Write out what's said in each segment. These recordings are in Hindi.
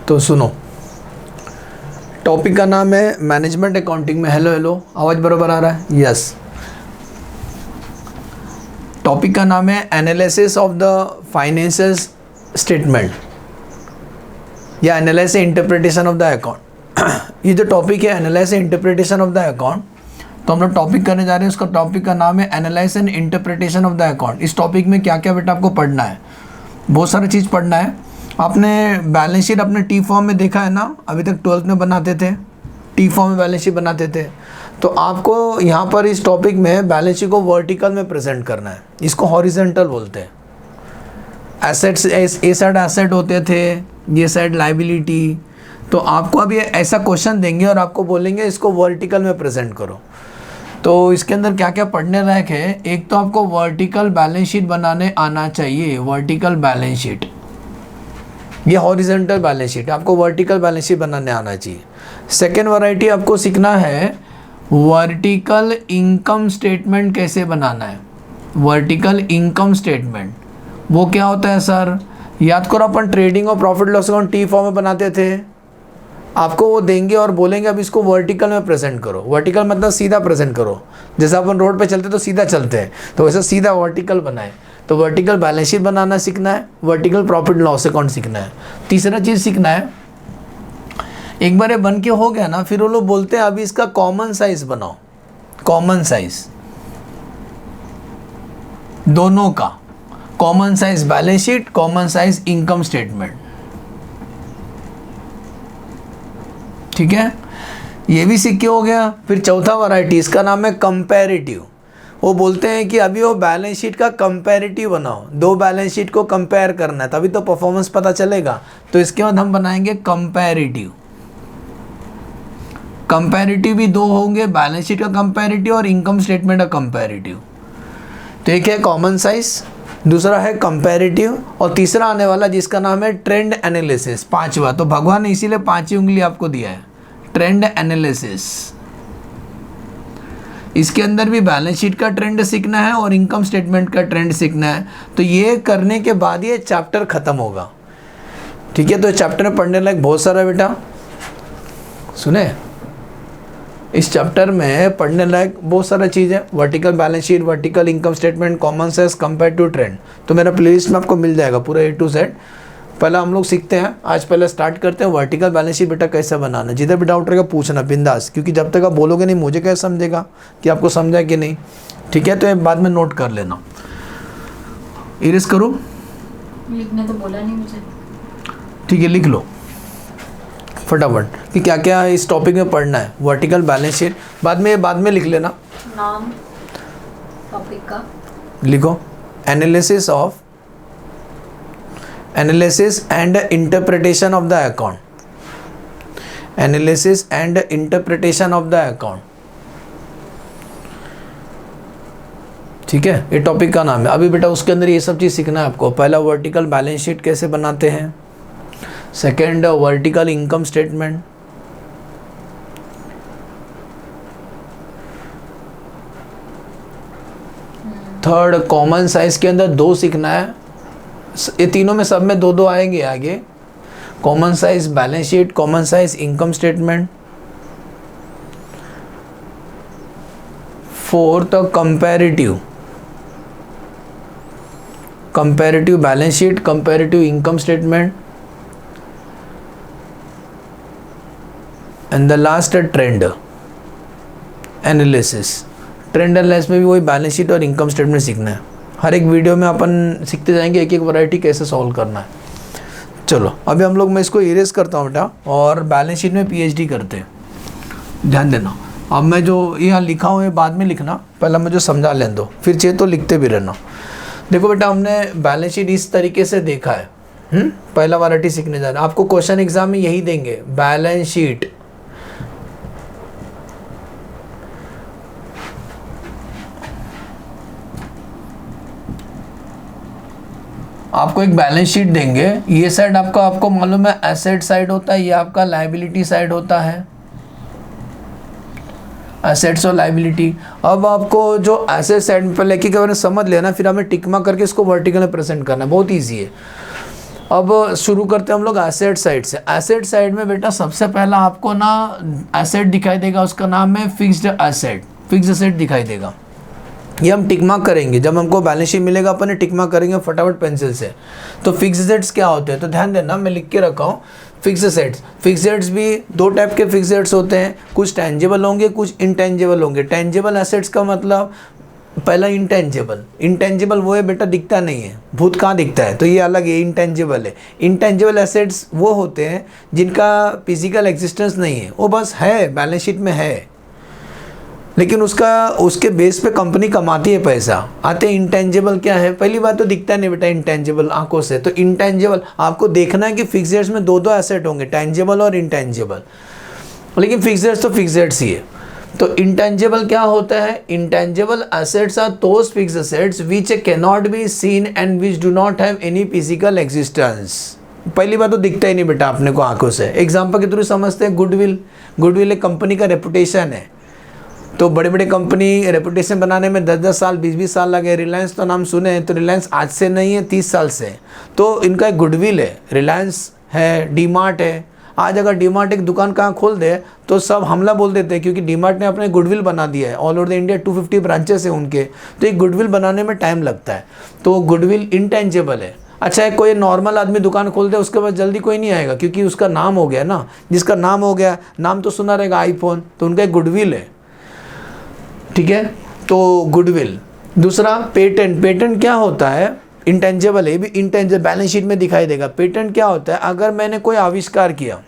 तो सुनो, टॉपिक का नाम है मैनेजमेंट अकाउंटिंग में। हेलो हेलो, आवाज़ बराबर आ रहा है? यस। टॉपिक का नाम है analysis of the financial statement या analysis interpretation of the account. ये जो टॉपिक है analysis interpretation of the account, तो हम लोग टॉपिक करने जा रहे हैं। उसका टॉपिक का नाम है analysis and interpretation of the account. इस टॉपिक में क्या क्या बेटा आपको पढ़ना है, बहुत सारी चीज़ पढ़ना है। आपने बैलेंस शीट अपने टी फॉर्म में देखा है ना, अभी तक 12th में बनाते थे, टी फॉर्म में बैलेंस शीट बनाते थे। तो आपको यहाँ पर इस टॉपिक में बैलेंस शीट को वर्टिकल में प्रेजेंट करना है। इसको हॉरिजॉन्टल बोलते हैं। एसेट्स, ए साइड एसेट होते थे, ये साइड लाइबिलिटी। तो आपको अभी ऐसा क्वेश्चन देंगे और आपको बोलेंगे इसको वर्टिकल में प्रेजेंट करो। तो इसके अंदर क्या क्या पढ़ने लायक है, एक तो आपको वर्टिकल बैलेंस शीट बनाने आना चाहिए। वर्टिकल बैलेंस शीट, ये हॉरिजॉन्टल बैलेंस शीट, आपको वर्टिकल बैलेंस शीट बनाने आना चाहिए। सेकेंड वैरायटी आपको सीखना है वर्टिकल इनकम स्टेटमेंट कैसे बनाना है। वर्टिकल इनकम स्टेटमेंट वो क्या होता है सर? याद करो, अपन ट्रेडिंग और profit loss account T form में बनाते थे। आपको वो देंगे और बोलेंगे अब इसको वर्टिकल में प्रेजेंट करो। वर्टिकल मतलब सीधा प्रेजेंट करो। जैसे अपन रोड पे चलते तो सीधा चलते हैं, तो वैसे सीधा वर्टिकल बनाए। तो वर्टिकल बैलेंस शीट बनाना सीखना है, वर्टिकल प्रॉफिट लॉस अकाउंट सीखना है। तीसरा चीज़ सीखना है, एक बार ये बन के हो गया ना, फिर वो लोग बोलते हैं अभी इसका कॉमन साइज बनाओ। कॉमन साइज दोनों का, common size balance sheet, common size income statement. ठीक है, ये भी सीख के हो गया। फिर चौथा वैरायटी, इसका नाम है कंपैरेटिव। वो बोलते हैं कि अभी वो बैलेंस शीट का कंपैरेटिव बनाओ, दो बैलेंस शीट को कंपेयर करना है, तभी तो परफॉर्मेंस पता चलेगा। तो इसके बाद हम बनाएंगे कंपैरेटिव। कंपैरेटिव भी दो होंगे, बैलेंस शीट का कंपैरेटिव और इनकम स्टेटमेंट का कंपैरेटिव। तो एक है कॉमन साइज, दूसरा है कंपैरेटिव, और तीसरा आने वाला जिसका नाम है ट्रेंड एनालिसिस, पांचवा। तो भगवान ने इसीलिए 5 उंगली आपको दिया है, ट्रेंड एनालिसिस। इसके अंदर भी बैलेंस शीट का ट्रेंड सीखना है और इनकम स्टेटमेंट का ट्रेंड सीखना है। तो ये करने के बाद ये चैप्टर खत्म होगा। ठीक है, तो चैप्टर में पढ़ने लायक बहुत सारा बेटा, सुने, इस चैप्टर में पढ़ने लायक बहुत सारा चीज़ है। Vertical balance sheet, vertical income statement, common sense, comparative trend. तो मेरा प्लेलिस्ट में आपको मिल जाएगा पूरा A to Z। पहले हम लोग सीखते हैं, आज पहले स्टार्ट करते हैं वर्टिकल बैलेंस शीट बेटा कैसे बनाना। जिधर भी डाउट रहेगा पूछना बिंदास, क्योंकि जब तक आप बोलोगे नहीं मुझे कैसे समझेगा कि आपको समझा कि नहीं। ठीक है, तो ये बाद में नोट कर लेना। इरेज करो, लिखने तो बोला नहीं मुझे। ठीक है, लिख लो फटाफट कि क्या क्या इस टॉपिक में पढ़ना है। वर्टिकल बैलेंस शीट बाद में लिख लेना। नाम टॉपिक का लिखो, analysis and interpretation of the account. Analysis and interpretation of the account. ठीक है, ये टॉपिक का नाम है। अभी बेटा उसके अंदर ये सब चीज़ सीखना है आपको। पहला वर्टिकल बैलेंस शीट कैसे बनाते हैं, second vertical income statement, third common size के अंदर 2 सीखना है। ये तीनों में सब में 2-2 आएंगे आगे। Common size balance sheet, common size income statement. Fourth comparative balance sheet, comparative income statement. And the last trend analysis. Trend analysis में भी वही बैलेंस शीट और इनकम स्टेटमेंट सीखना है। हर एक वीडियो में अपन सीखते जाएंगे एक एक वैरायटी कैसे सॉल्व करना है। चलो अभी हम लोग, मैं इसको इरेज करता हूँ बेटा, और बैलेंस शीट में PhD करते हैं। ध्यान देना, अब मैं जो यहाँ लिखा हूँ ये बाद में लिखना, पहले मुझे समझा लेने दो, फिर चाहिए तो लिखते भी रहना। देखो बेटा, हमने बैलेंस शीट इस तरीके से देखा है। पहला वैरायटी सीखने जा रहे हैं। आपको क्वेश्चन एग्जाम में यही देंगे, बैलेंस शीट। आपको एक बैलेंस शीट देंगे, ये साइड आपको मालूम है एसेट साइड होता है, ये आपका लायबिलिटी साइड होता है, एसेट्स और लायबिलिटी। अब आपको जो एसेट साइड में पहले की समझ लेना, फिर हमें टिक मार्क करके इसको वर्टिकल में प्रेजेंट करना है। बहुत ईजी है। अब शुरू करते हैं हम लोग एसेट साइड से। एसेट साइड में बेटा सबसे पहला आपको ना एसेट दिखाई देगा, उसका नाम है फिक्स्ड एसेट। फिक्स्ड एसेट दिखाई देगा, ये हम टिक मार्क करेंगे। जब हमको बैलेंस शीट मिलेगा अपन टिक मार्क करेंगे फटाफट पेंसिल से। तो फिक्स्ड एसेट्स क्या होते हैं, तो ध्यान देना, मैं लिख के रखा हूँ फिक्स्ड एसेट्स। फिक्स्ड एसेट्स भी दो टाइप के फिक्स्ड एसेट्स होते हैं, कुछ टेंजिबल होंगे, कुछ इनटेंजिबल होंगे। टेंजिबल एसेट्स का मतलब पहला इंटेंजिबल। इंटेंजिबल वो है बेटा दिखता नहीं है, भूत कहाँ दिखता है, तो ये अलग है, इंटेंजिबल है। इंटेंजिबल एसेट्स वो होते हैं जिनका फिजिकल एग्जिस्टेंस नहीं है, वो बस है, बैलेंस शीट में है, लेकिन उसके बेस पे कंपनी कमाती है पैसा। आते हैं इंटेंजिबल क्या है, पहली बात तो दिखता नहीं बेटा इंटेंजिबल आंखों से। तो इंटेंजिबल आपको देखना है कि फिक्स्ड एसेट्स में दो एसेट होंगे, टेंजिबल और इंटेंजिबल, लेकिन फिक्स्ड एसेट्स तो फिक्स्ड एसेट्स ही है। तो इंटेंजिबल क्या होता है, intangible assets are those fixed assets which cannot be seen and which do not have any physical existence. पहली बात तो दिखता ही नहीं बेटा अपने को आंखों से। एग्जांपल के थ्रू समझते हैं, गुडविल। गुडविल एक कंपनी का रेपुटेशन है। तो बड़े बड़े कंपनी रेपुटेशन बनाने में 10-10 साल 20-20 साल लगे। रिलायंस तो नाम सुने हैं, तो रिलायंस आज से नहीं है, 30 साल से, तो इनका एक गुडविल है। रिलायंस है, डी मार्ट है। आज अगर डी मार्ट एक दुकान कहाँ खोल दे तो सब हमला बोल देते हैं, क्योंकि डी मार्ट ने अपने गुडविल बना दिया है। All over the India 250 branches है उनके, तो एक गुडविल बनाने में टाइम लगता है। तो गुडविल इंटेंजिबल है। अच्छा है, कोई नॉर्मल आदमी दुकान खोल दे, उसके बाद जल्दी कोई नहीं आएगा, क्योंकि उसका नाम हो गया ना। जिसका नाम हो गया, नाम तो सुना रहेगा आईफोन, तो उनका एक गुडविल है, ठीक है। तो गुडविल। दूसरा पेटेंट। पेटेंट क्या होता है, इंटेंजिबल है, भी इंटेंजिबल, बैलेंस शीट में दिखाई देगा। पेटेंट क्या होता है, अगर मैंने कोई आविष्कार किया,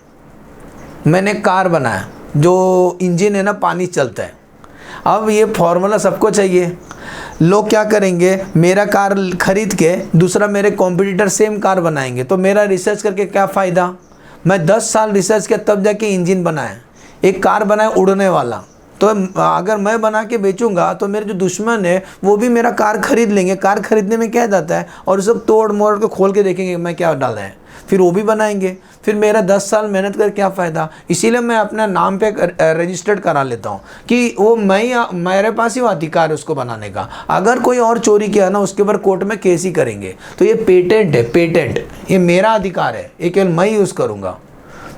मैंने कार बनाया, जो इंजन है ना पानी चलता है। अब ये फॉर्मूला सबको चाहिए। लोग क्या करेंगे, मेरा कार खरीद के दूसरा मेरे कॉम्पिटिटर सेम कार बनाएंगे, तो मेरा रिसर्च करके क्या फ़ायदा। मैं 10 साल रिसर्च किया तब जाके इंजन बनाया, एक कार बनाया उड़ने वाला। तो अगर मैं बना के बेचूंगा तो मेरे जो दुश्मन है वो भी मेरा कार खरीद लेंगे। कार खरीदने में क्या जाता है, और सब तोड़ मोड़ के खोल के देखेंगे मैं क्या डाला है, फिर वो भी बनाएंगे। फिर मेरा 10 साल मेहनत कर क्या फ़ायदा। इसीलिए मैं अपना नाम पे रजिस्टर्ड करा लेता हूँ कि वो मेरे पास ही अधिकार है उसको बनाने का। अगर कोई और चोरी किया ना, उसके ऊपर कोर्ट में केस ही करेंगे। तो ये पेटेंट है, पेटेंट ये मेरा अधिकार है, ये केवल मैं यूज़ करूँगा।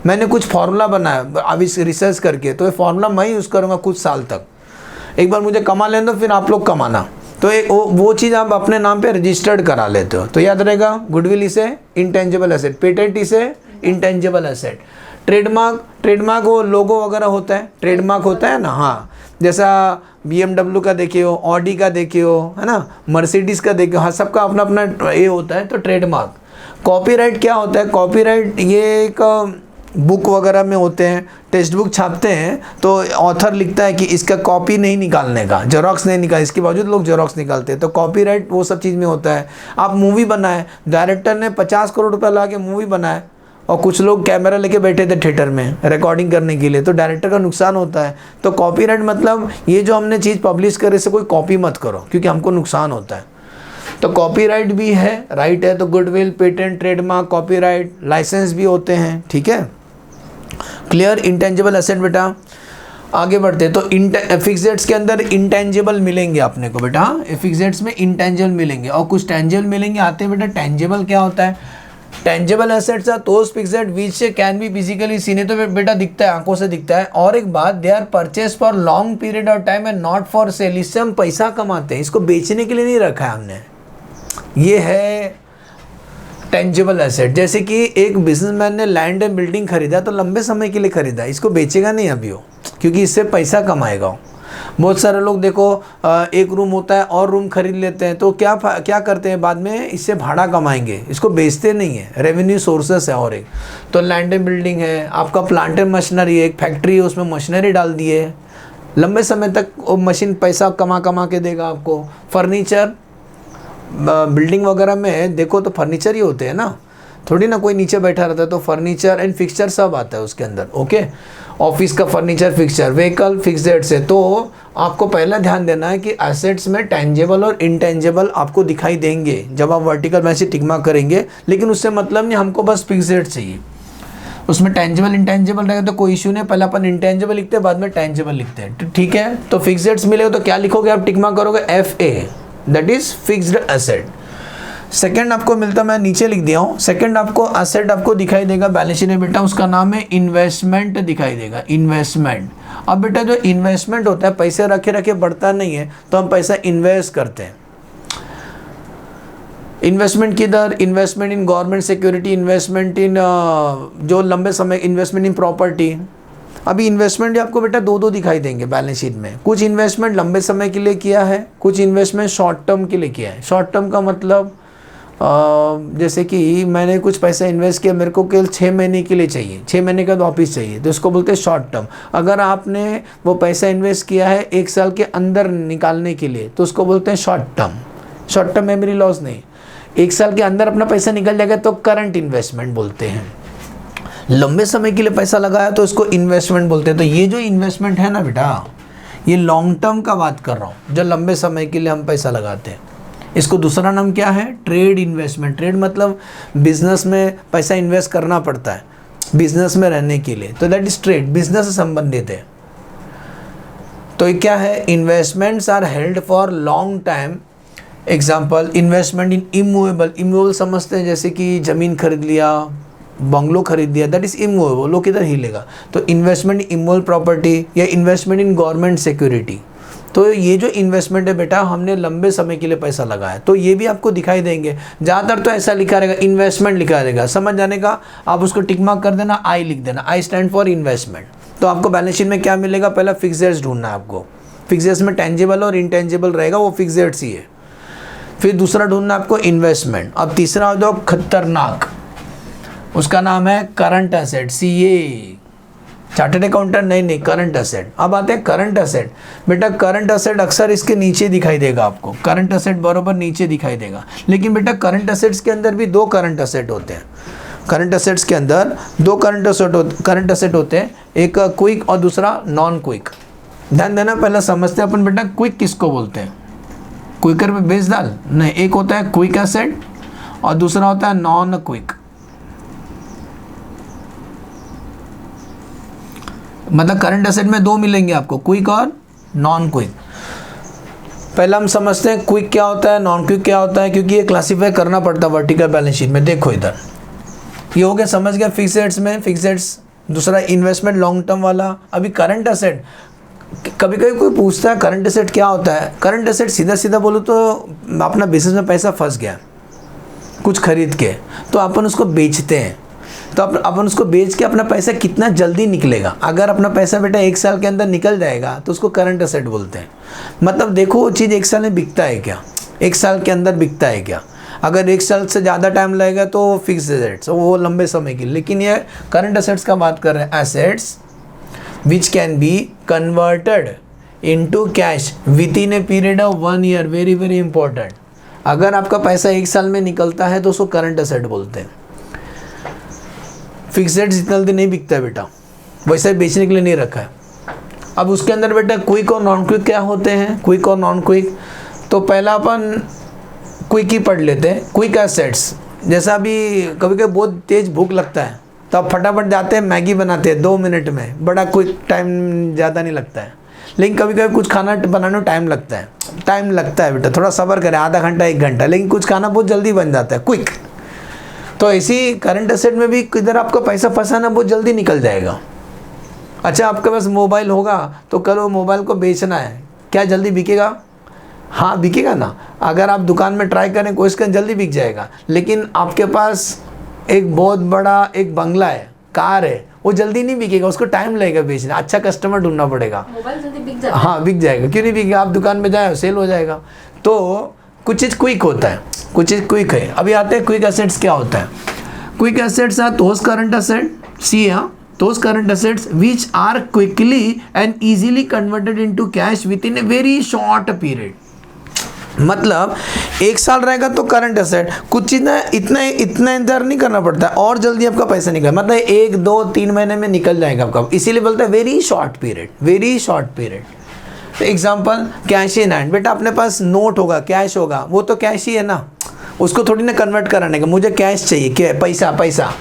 मैंने कुछ फार्मूला बनाया अभी रिसर्च करके, तो ये फार्मूला मैं यूज़ करूँगा कुछ साल तक। एक बार मुझे कमा लेने दो, फिर आप लोग कमाना। तो एक वो चीज़ आप अपने नाम पे रजिस्टर्ड करा लेते हो। तो याद रहेगा, गुडविल इसे इंटेंजिबल एसेट, पेटेंट इसे इंटेंजिबल एसेट। ट्रेडमार्क वो लोगो वगैरह होता है, ट्रेडमार्क होता है ना, हाँ। जैसा BMW का देखिए हो, ऑडी का देखिए हो, है ना, मर्सिडीज़ का देखिए हो, हाँ, सबका अपना अपना ये होता है। तो ट्रेडमार्क। कॉपीराइट क्या होता है, कॉपीराइट ये एक बुक वगैरह में होते हैं, टेक्स्ट बुक छापते हैं, तो ऑथर लिखता है कि इसका कॉपी नहीं निकालने का, जेरोक्स नहीं निकाल, इसके बावजूद लोग जेरोक्स निकालते हैं। तो कॉपीराइट वो सब चीज़ में होता है। आप मूवी बनाए, डायरेक्टर ने 50 करोड़ रुपया ला के मूवी बनाए, और कुछ लोग कैमरा लेके बैठे थे थिएटर में रिकॉर्डिंग करने के लिए, तो डायरेक्टर का नुकसान होता है। तो कॉपीराइट मतलब ये जो हमने चीज़ पब्लिश करे, इसे कोई कॉपी मत करो, क्योंकि हमको नुकसान होता है। तो कॉपीराइट भी है, राइट है। तो goodwill, patent, trademark, copyright, license भी होते हैं, ठीक है। क्लियर। इंटेंजिबल एसेट बेटा, आगे बढ़ते हैं। तो फिक्स्ड एसेट्स के अंदर इंटेंजिबल मिलेंगे अपने को बेटा, फिक्स्ड एसेट्स में इंटेंजिबल मिलेंगे और कुछ टेंजिबल मिलेंगे। आते हैं बेटा टेंजिबल क्या होता है। Tangible assets are those fixed assets which can be physically seen, तो बेटा दिखता है, आंखों से दिखता है। और एक बात, they are purchase for long period of time and not for sale. इससे हम पैसा कमाते हैं, इसको बेचने के लिए नहीं रखा है हमने। ये है टेंजिबल एसेट। जैसे कि एक बिजनेसमैन ने लैंड एंड बिल्डिंग खरीदा, तो लंबे समय के लिए खरीदा, इसको बेचेगा नहीं अभी वो, क्योंकि इससे पैसा कमाएगा। बहुत सारे लोग देखो एक रूम होता है और रूम खरीद लेते हैं, तो क्या करते हैं बाद में, इससे भाड़ा कमाएंगे, इसको बेचते नहीं है, रेवेन्यू सोर्सेस है। और एक तो लैंड एंड बिल्डिंग है, आपका प्लांट एंड मशीनरी है, एक फैक्ट्री है, उसमें मशीनरी डाल दिए, लंबे समय तक वो मशीन पैसा कमा के देगा आपको। फर्नीचर, बिल्डिंग वगैरह में देखो तो फर्नीचर ही होते हैं ना, थोड़ी ना कोई नीचे बैठा रहता है। तो फर्नीचर एंड फिक्सचर सब आता है उसके अंदर, ओके। ऑफिस का furniture, fixture, vehicle fixed assets है। तो आपको पहला ध्यान देना है कि एसेट्स में टेंजिबल और इंटेंजिबल आपको दिखाई देंगे जब आप वर्टिकल में से टिक मार्क करेंगे, लेकिन उससे मतलब नहीं, हमको बस फिक्स्ड एसेट्स चाहिए। उसमें टेंजिबल इंटेंजिबल रहेगा तो कोई इशू नहीं, पहले अपन इंटेंजिबल लिखते हैं, बाद में टेंजिबल लिखते हैं, ठीक है। तो फिक्स्ड एसेट्स मिलेगा तो क्या लिखोगे आप, टिक मार्क करोगे FA, that is fixed asset. Second आपको मिलता, मैं नीचे लिख दिया हूँ, सेकंड आपको एसेट आपको दिखाई देगा बैलेंस शीट में बेटा, उसका नाम है इन्वेस्टमेंट दिखाई देगा, इन्वेस्टमेंट। अब बेटा जो इन्वेस्टमेंट होता है, पैसे रखे रखे बढ़ता नहीं है, तो हम पैसा इन्वेस्ट करते हैं। इन्वेस्टमेंट किधर, investment in government security, investment इन जो लंबे समय, इन्वेस्टमेंट इन प्रॉपर्टी। अभी इन्वेस्टमेंट भी आपको बेटा दो दो दिखाई देंगे बैलेंस शीट में। कुछ इन्वेस्टमेंट लंबे समय के लिए किया है, कुछ इन्वेस्टमेंट शॉर्ट टर्म के लिए किया है। शॉर्ट टर्म का मतलब जैसे कि मैंने कुछ पैसा इन्वेस्ट किया, मेरे को केवल 6 महीने के लिए चाहिए, 6 महीने का वापिस चाहिए, तो इसको बोलते हैं शॉर्ट टर्म। अगर आपने वो पैसा इन्वेस्ट किया है 1 साल के अंदर निकालने के लिए, तो उसको बोलते हैं short term. Short term memory loss नहीं, 1 साल के अंदर अपना पैसा निकल जाएगा तो करंट इन्वेस्टमेंट बोलते हैं। लंबे समय के लिए पैसा लगाया तो इसको इन्वेस्टमेंट बोलते हैं। तो ये जो इन्वेस्टमेंट है ना बेटा, ये लॉन्ग टर्म का बात कर रहा हूँ, जो लंबे समय के लिए हम पैसा लगाते हैं। इसको दूसरा नाम क्या है, ट्रेड इन्वेस्टमेंट। ट्रेड मतलब बिजनेस में पैसा इन्वेस्ट करना पड़ता है बिजनेस में रहने के लिए, तो दैट इज ट्रेड, बिजनेस से संबंधित है। तो ये क्या है, investments are held for long time. Example, investment in immovable. Immovable समझते हैं, जैसे कि ज़मीन खरीद लिया, बंगलो खरीद लिया, दैट इज इमूवेबल, वो किधर हिलेगा। तो इन्वेस्टमेंट इन इमूवेबल प्रॉपर्टी या इन्वेस्टमेंट इन गवर्नमेंट सिक्योरिटी। तो ये जो इन्वेस्टमेंट है बेटा, हमने लंबे समय के लिए पैसा लगाया, तो ये भी आपको दिखाई देंगे। ज़्यादातर तो ऐसा लिखा रहेगा, इन्वेस्टमेंट लिखा रहेगा। समझ जाने का, आप उसको टिक मार्क कर देना, आई लिख देना, आई स्टैंड फॉर इन्वेस्टमेंट। तो आपको बैलेंस शीट में क्या मिलेगा, पहला फिक्स्ड ढूंढना है आपको। फिक्स्ड में टेंजिबल और इंटेंजिबल रहेगा, वो फिक्स्ड ही है। फिर दूसरा ढूंढना आपको इन्वेस्टमेंट। अब तीसरा हो जाओ खतरनाक, उसका नाम है current asset, CA, chartered accountant नहीं, करंट एसेट। अब आते हैं करंट एसेट। बेटा करंट एसेट अक्सर इसके नीचे दिखाई देगा आपको, करंट एसेट बराबर नीचे दिखाई देगा। लेकिन बेटा करंट एसेट्स के अंदर भी 2 करंट एसेट होते हैं। करंट एसेट्स के अंदर 2 करंट एसेट होते हैं, एक क्विक और दूसरा नॉन क्विक। ध्यान देना, पहले समझते हैं अपन बेटा क्विक किसको बोलते हैं। क्विकर में बेस डाल नहीं, एक होता है क्विक एसेट और दूसरा होता है नॉन क्विक। मतलब करंट एसेट में 2 मिलेंगे आपको, क्विक और नॉन क्विक। पहले हम समझते हैं क्विक क्या होता है, नॉन क्विक क्या होता है, क्योंकि ये क्लासीफाई करना पड़ता है वर्टिकल बैलेंस शीट में। देखो इधर, ये हो गया, समझ गया फिक्स्ड्स में, फिक्स्ड्स। दूसरा इन्वेस्टमेंट लॉन्ग टर्म वाला। अभी करंट एसेट, कभी कभी कोई पूछता है करंट एसेट क्या होता है। करंट एसेट सीधा सीधा बोलो तो अपना बिजनेस में पैसा फंस गया कुछ खरीद के, तो अपन उसको बेचते हैं। तो अपन उसको बेच के अपना पैसा कितना जल्दी निकलेगा। अगर अपना पैसा बेटा 1 साल के अंदर निकल जाएगा तो उसको करंट एसेट बोलते हैं। मतलब देखो वो चीज़ 1 साल में बिकता है क्या, 1 साल के अंदर बिकता है क्या। अगर 1 साल से ज़्यादा टाइम लगेगा तो वो फिक्स एसेट्स, वो लंबे समय के लिए। लेकिन ये करंट एसेट्स का बात कर रहे हैं, assets which can be converted into cash with in a period of 1 year. Very very important. अगर आपका पैसा 1 साल में निकलता है तो उसको करंट एसेट बोलते हैं। फिक्स्ड जितना जल्दी नहीं बिकता है बेटा, वैसे बेचने के लिए नहीं रखा है। अब उसके अंदर बेटा क्विक और नॉन क्विक क्या होते हैं, क्विक और नॉन क्विक। तो पहला अपन क्विक ही पढ़ लेते हैं। क्विक एसेट्स, जैसा अभी कभी कभी बहुत तेज़ भूख लगता है तो आप फटाफट जाते हैं मैगी बनाते हैं 2 मिनट में, बड़ा क्विक, टाइम ज़्यादा नहीं लगता है। लेकिन कभी कभी कुछ खाना बनाने में टाइम लगता है बेटा, थोड़ा सब्र करें, आधा घंटा 1 घंटा, लेकिन कुछ खाना बहुत जल्दी बन जाता है, क्विक। तो ऐसी करंट एसेट में भी किधर आपका पैसा फंसाना बहुत जल्दी निकल जाएगा। अच्छा, आपके पास मोबाइल होगा तो कल वो मोबाइल को बेचना है, क्या जल्दी बिकेगा? हाँ बिकेगा ना। अगर आप दुकान में ट्राई करें कोशिश करें, जल्दी बिक जाएगा। लेकिन आपके पास एक बहुत बड़ा एक बंगला है, कार है, वो जल्दी नहीं बिकेगा, उसको टाइम लगेगा बेचना, अच्छा कस्टमर ढूंढना पड़ेगा। मोबाइल जल्दी बिक जाता है। हाँ बिक जाएगा, क्यों नहीं बिकेगा? आप दुकान में जाए सेल हो जाएगा। तो कुछ चीज़ क्विक होता है, कुछ चीज़ क्विक है। अभी आते हैं क्विक एसेट्स क्या होता है। Quick assets are those current asset, see those current assets which are quickly and easily converted into cash within a very short period। मतलब 1 साल रहेगा तो करंट एसेट, कुछ चीज़ ना इतना इंतजार नहीं करना पड़ता और जल्दी आपका पैसा निकल, मतलब 1 2 3 महीने में निकल जाएगा आपका। इसीलिए बोलते हैं वेरी शॉर्ट पीरियड। तो एग्जाम्पल कैश इन हैंड, बेटा अपने पास नोट होगा, कैश होगा, वो तो कैश ही है ना, उसको थोड़ी ना कन्वर्ट कराने का। मुझे कैश चाहिए, क्या पैसा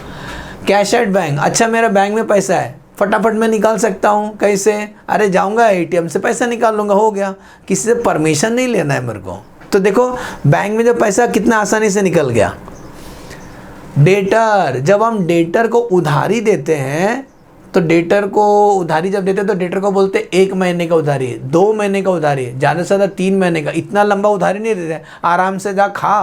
कैश एट बैंक। अच्छा मेरा बैंक में पैसा है, फटाफट मैं निकाल सकता हूँ, कैसे? अरे जाऊँगा ATM से पैसा निकाल लूँगा, हो गया। किसी से परमिशन नहीं लेना है मेरे को, तो देखो बैंक में जब पैसा कितना आसानी से निकल गया। डेटर, जब हम डेटर को उधारी देते हैं तो डेटर को उधारी जब देते हैं तो डेटर को बोलते हैं 1 महीने का उधारी, 2 महीने का उधारी, ज़्यादा से ज़्यादा 3 महीने का। इतना लंबा उधारी नहीं देते, आराम से जा खा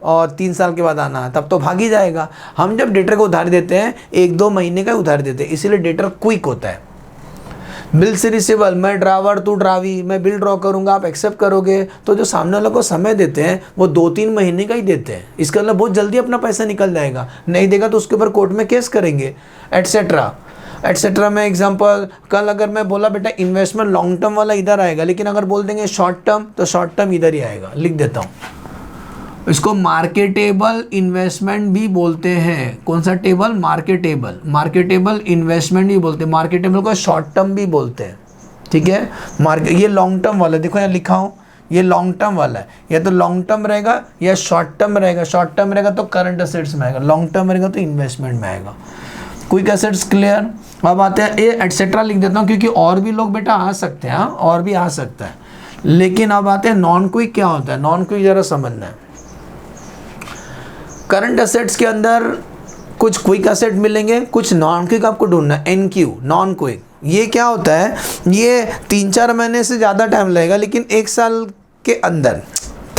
और 3 साल के बाद आना, तब तो भाग ही जाएगा। हम जब डेटर को उधारी देते हैं 1-2 महीने का उधारी देते हैं, इसीलिए डेटर क्विक होता है। बिल से रिसीवेबल, मैं ड्रावर तू ड्रावी, मैं बिल ड्रॉ करूंगा आप एक्सेप्ट करोगे, तो जो सामने वालों को समय देते हैं वो 2-3 महीने का ही देते हैं। इसका मतलब बहुत जल्दी अपना पैसा निकल जाएगा, नहीं देगा तो उसके ऊपर कोर्ट में केस करेंगे एटसेट्रा एटसेट्रा। में एग्जांपल, कल अगर मैं बोला बेटा इन्वेस्टमेंट लॉन्ग टर्म वाला इधर आएगा, लेकिन अगर बोल देंगे शॉर्ट टर्म तो शॉर्ट टर्म इधर ही आएगा। लिख देता हूँ, इसको मार्केटेबल इन्वेस्टमेंट भी बोलते हैं। कौन सा टेबल? मार्केटेबल। मार्केटेबल इन्वेस्टमेंट भी बोलते हैं, मार्केटेबल को शॉर्ट टर्म भी बोलते हैं। ठीक है, मार्केट ये लॉन्ग टर्म वाला, देखो यहाँ लिखा हूँ, ये लॉन्ग टर्म वाला है, या तो लॉन्ग टर्म रहेगा या शॉर्ट टर्म रहेगा। शॉर्ट टर्म रहेगा तो करंट असेट्स में आएगा, लॉन्ग टर्म रहेगा तो इन्वेस्टमेंट में आएगा। Quick assets clear. अब आते हैं ये एटसेट्रा लिख देता हूँ क्योंकि और भी लोग बेटा आ सकते हैं, और भी आ सकता है। लेकिन अब आते हैं नॉन क्विक क्या होता है। नॉन क्विक जरा समझना है। करंट असेट्स के अंदर कुछ क्विक असेट मिलेंगे, कुछ नॉन क्विक आपको ढूंढना है। NQ नॉन क्विक, ये क्या होता है? ये 3-4 महीने से ज़्यादा टाइम लगेगा, लेकिन 1 साल के अंदर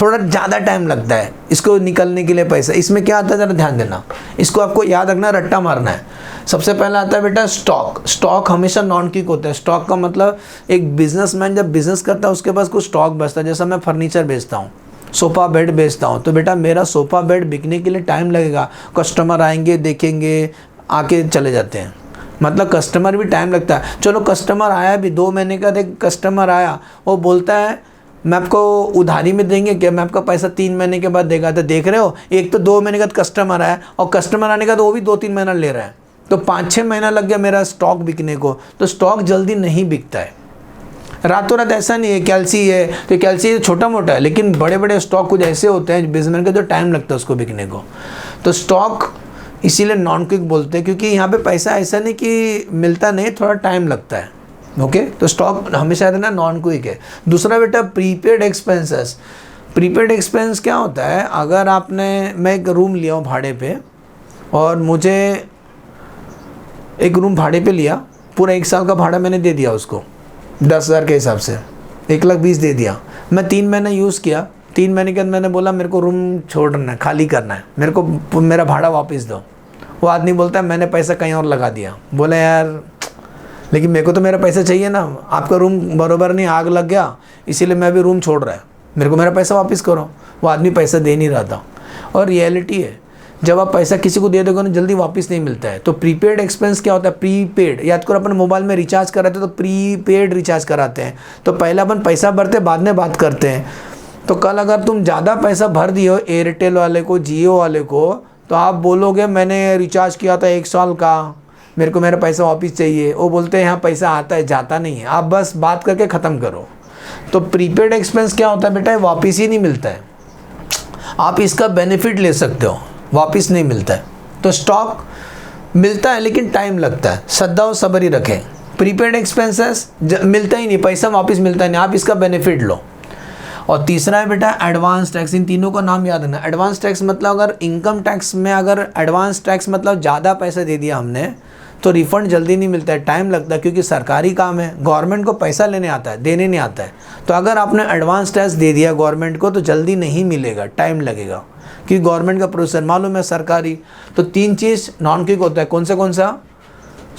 थोड़ा ज़्यादा टाइम लगता है इसको निकलने के लिए पैसा। इसमें क्या आता है ज़रा ध्यान देना, इसको आपको याद रखना, रट्टा मारना है। सबसे पहला आता है बेटा स्टॉक। स्टॉक हमेशा नॉन क्विक होता है। स्टॉक का मतलब एक बिजनेसमैन जब बिजनेस करता है उसके पास कुछ स्टॉक बचता है। जैसा मैं फर्नीचर बेचता हूँ, सोफ़ा बेड बेचता हूँ, तो बेटा मेरा सोफ़ा बेड बिकने के लिए टाइम लगेगा। कस्टमर आएंगे, देखेंगे, आके चले जाते हैं, मतलब कस्टमर भी टाइम लगता है। चलो कस्टमर आया भी 2 महीने का, एक कस्टमर आया, वो बोलता है मैं आपको उधारी में देंगे क्या, मैं आपका पैसा 3 महीने के बाद देगा। तो देख रहे हो, एक तो 2 महीने का कस्टमर आया और कस्टमर आने का तो वो भी 2-3 महीना ले रहा है, तो 5-6 महीना लग गया मेरा स्टॉक बिकने को। तो स्टॉक जल्दी नहीं बिकता है, रातों रात ऐसा नहीं है। कैल्सी है तो कैल्सी छोटा मोटा है, लेकिन बड़े बड़े स्टॉक कुछ ऐसे होते हैं बिजनेसमैन के, जो टाइम लगता है उसको बिकने को। तो स्टॉक इसीलिए नॉन क्विक बोलते हैं, क्योंकि यहाँ पे पैसा ऐसा नहीं कि मिलता नहीं, थोड़ा टाइम लगता है। ओके, तो स्टॉक हमेशा रहना नॉन क्विक है। दूसरा बेटा प्रीपेड एक्सपेंसेस। प्रीपेड एक्सपेंस क्या होता है? अगर आपने, मैं एक रूम लिया हूँ भाड़े पे, और मुझे एक रूम भाड़े पे लिया, पूरा 1 साल का भाड़ा मैंने दे दिया उसको 10,000 के हिसाब से, 1,20,000 दे दिया। मैं 3 महीने यूज़ किया, 3 महीने के अंदर मैंने बोला मेरे को रूम छोड़ना है, खाली करना है, मेरे को मेरा भाड़ा वापस दो। वो आदमी बोलता है मैंने पैसा कहीं और लगा दिया। बोले यार लेकिन मेरे को तो मेरा पैसा चाहिए ना, आपका रूम बरोबर नहीं, आग लग गया, इसीलिए मैं भी रूम छोड़ रहा है, मेरे को मेरा पैसा वापस करो। वो आदमी पैसा दे नहीं रहा था। और रियलिटी है, जब आप पैसा किसी को दे दोगे ना जल्दी वापस नहीं मिलता है। तो प्रीपेड एक्सपेंस क्या होता है? प्रीपेड, याद करो अपन मोबाइल में रिचार्ज कराते तो प्रीपेड रिचार्ज कराते हैं, तो पहले अपन पैसा भरते बाद में बात करते हैं। तो कल अगर तुम ज़्यादा पैसा भर दिए हो एयरटेल वाले को, जियो वाले को, तो आप बोलोगे मैंने रिचार्ज किया था 1 साल का, मेरे को मेरा पैसा वापस चाहिए। वो बोलते हैं यहाँ पैसा आता है जाता नहीं है, आप बस बात करके ख़त्म करो। तो प्रीपेड एक्सपेंस क्या होता है बेटा? वापस ही नहीं मिलता है। आप इसका बेनिफिट ले सकते हो, वापस नहीं मिलता है। तो स्टॉक मिलता है लेकिन टाइम लगता है, सद्दा और सब्र ही रखें। प्रीपेड एक्सपेंसेस मिलता ही नहीं, पैसा वापस मिलता ही नहीं, आप इसका बेनिफिट लो। और तीसरा है बेटा एडवांस टैक्स। इन तीनों का नाम याद रखना। एडवांस टैक्स मतलब अगर इनकम टैक्स में, अगर एडवांस टैक्स मतलब ज़्यादा पैसा दे दिया हमने तो रिफ़ंड जल्दी नहीं मिलता है, टाइम लगता है, क्योंकि सरकारी काम है, गवर्नमेंट को पैसा लेने आता है, देने नहीं आता है। तो अगर आपने एडवांस टैक्स दे दिया गवर्नमेंट को तो जल्दी नहीं मिलेगा, टाइम लगेगा, क्योंकि गवर्नमेंट का प्रोसेस मालूम है सरकारी। तो 3 चीज़ नॉन क्विक होता है। कौन सा?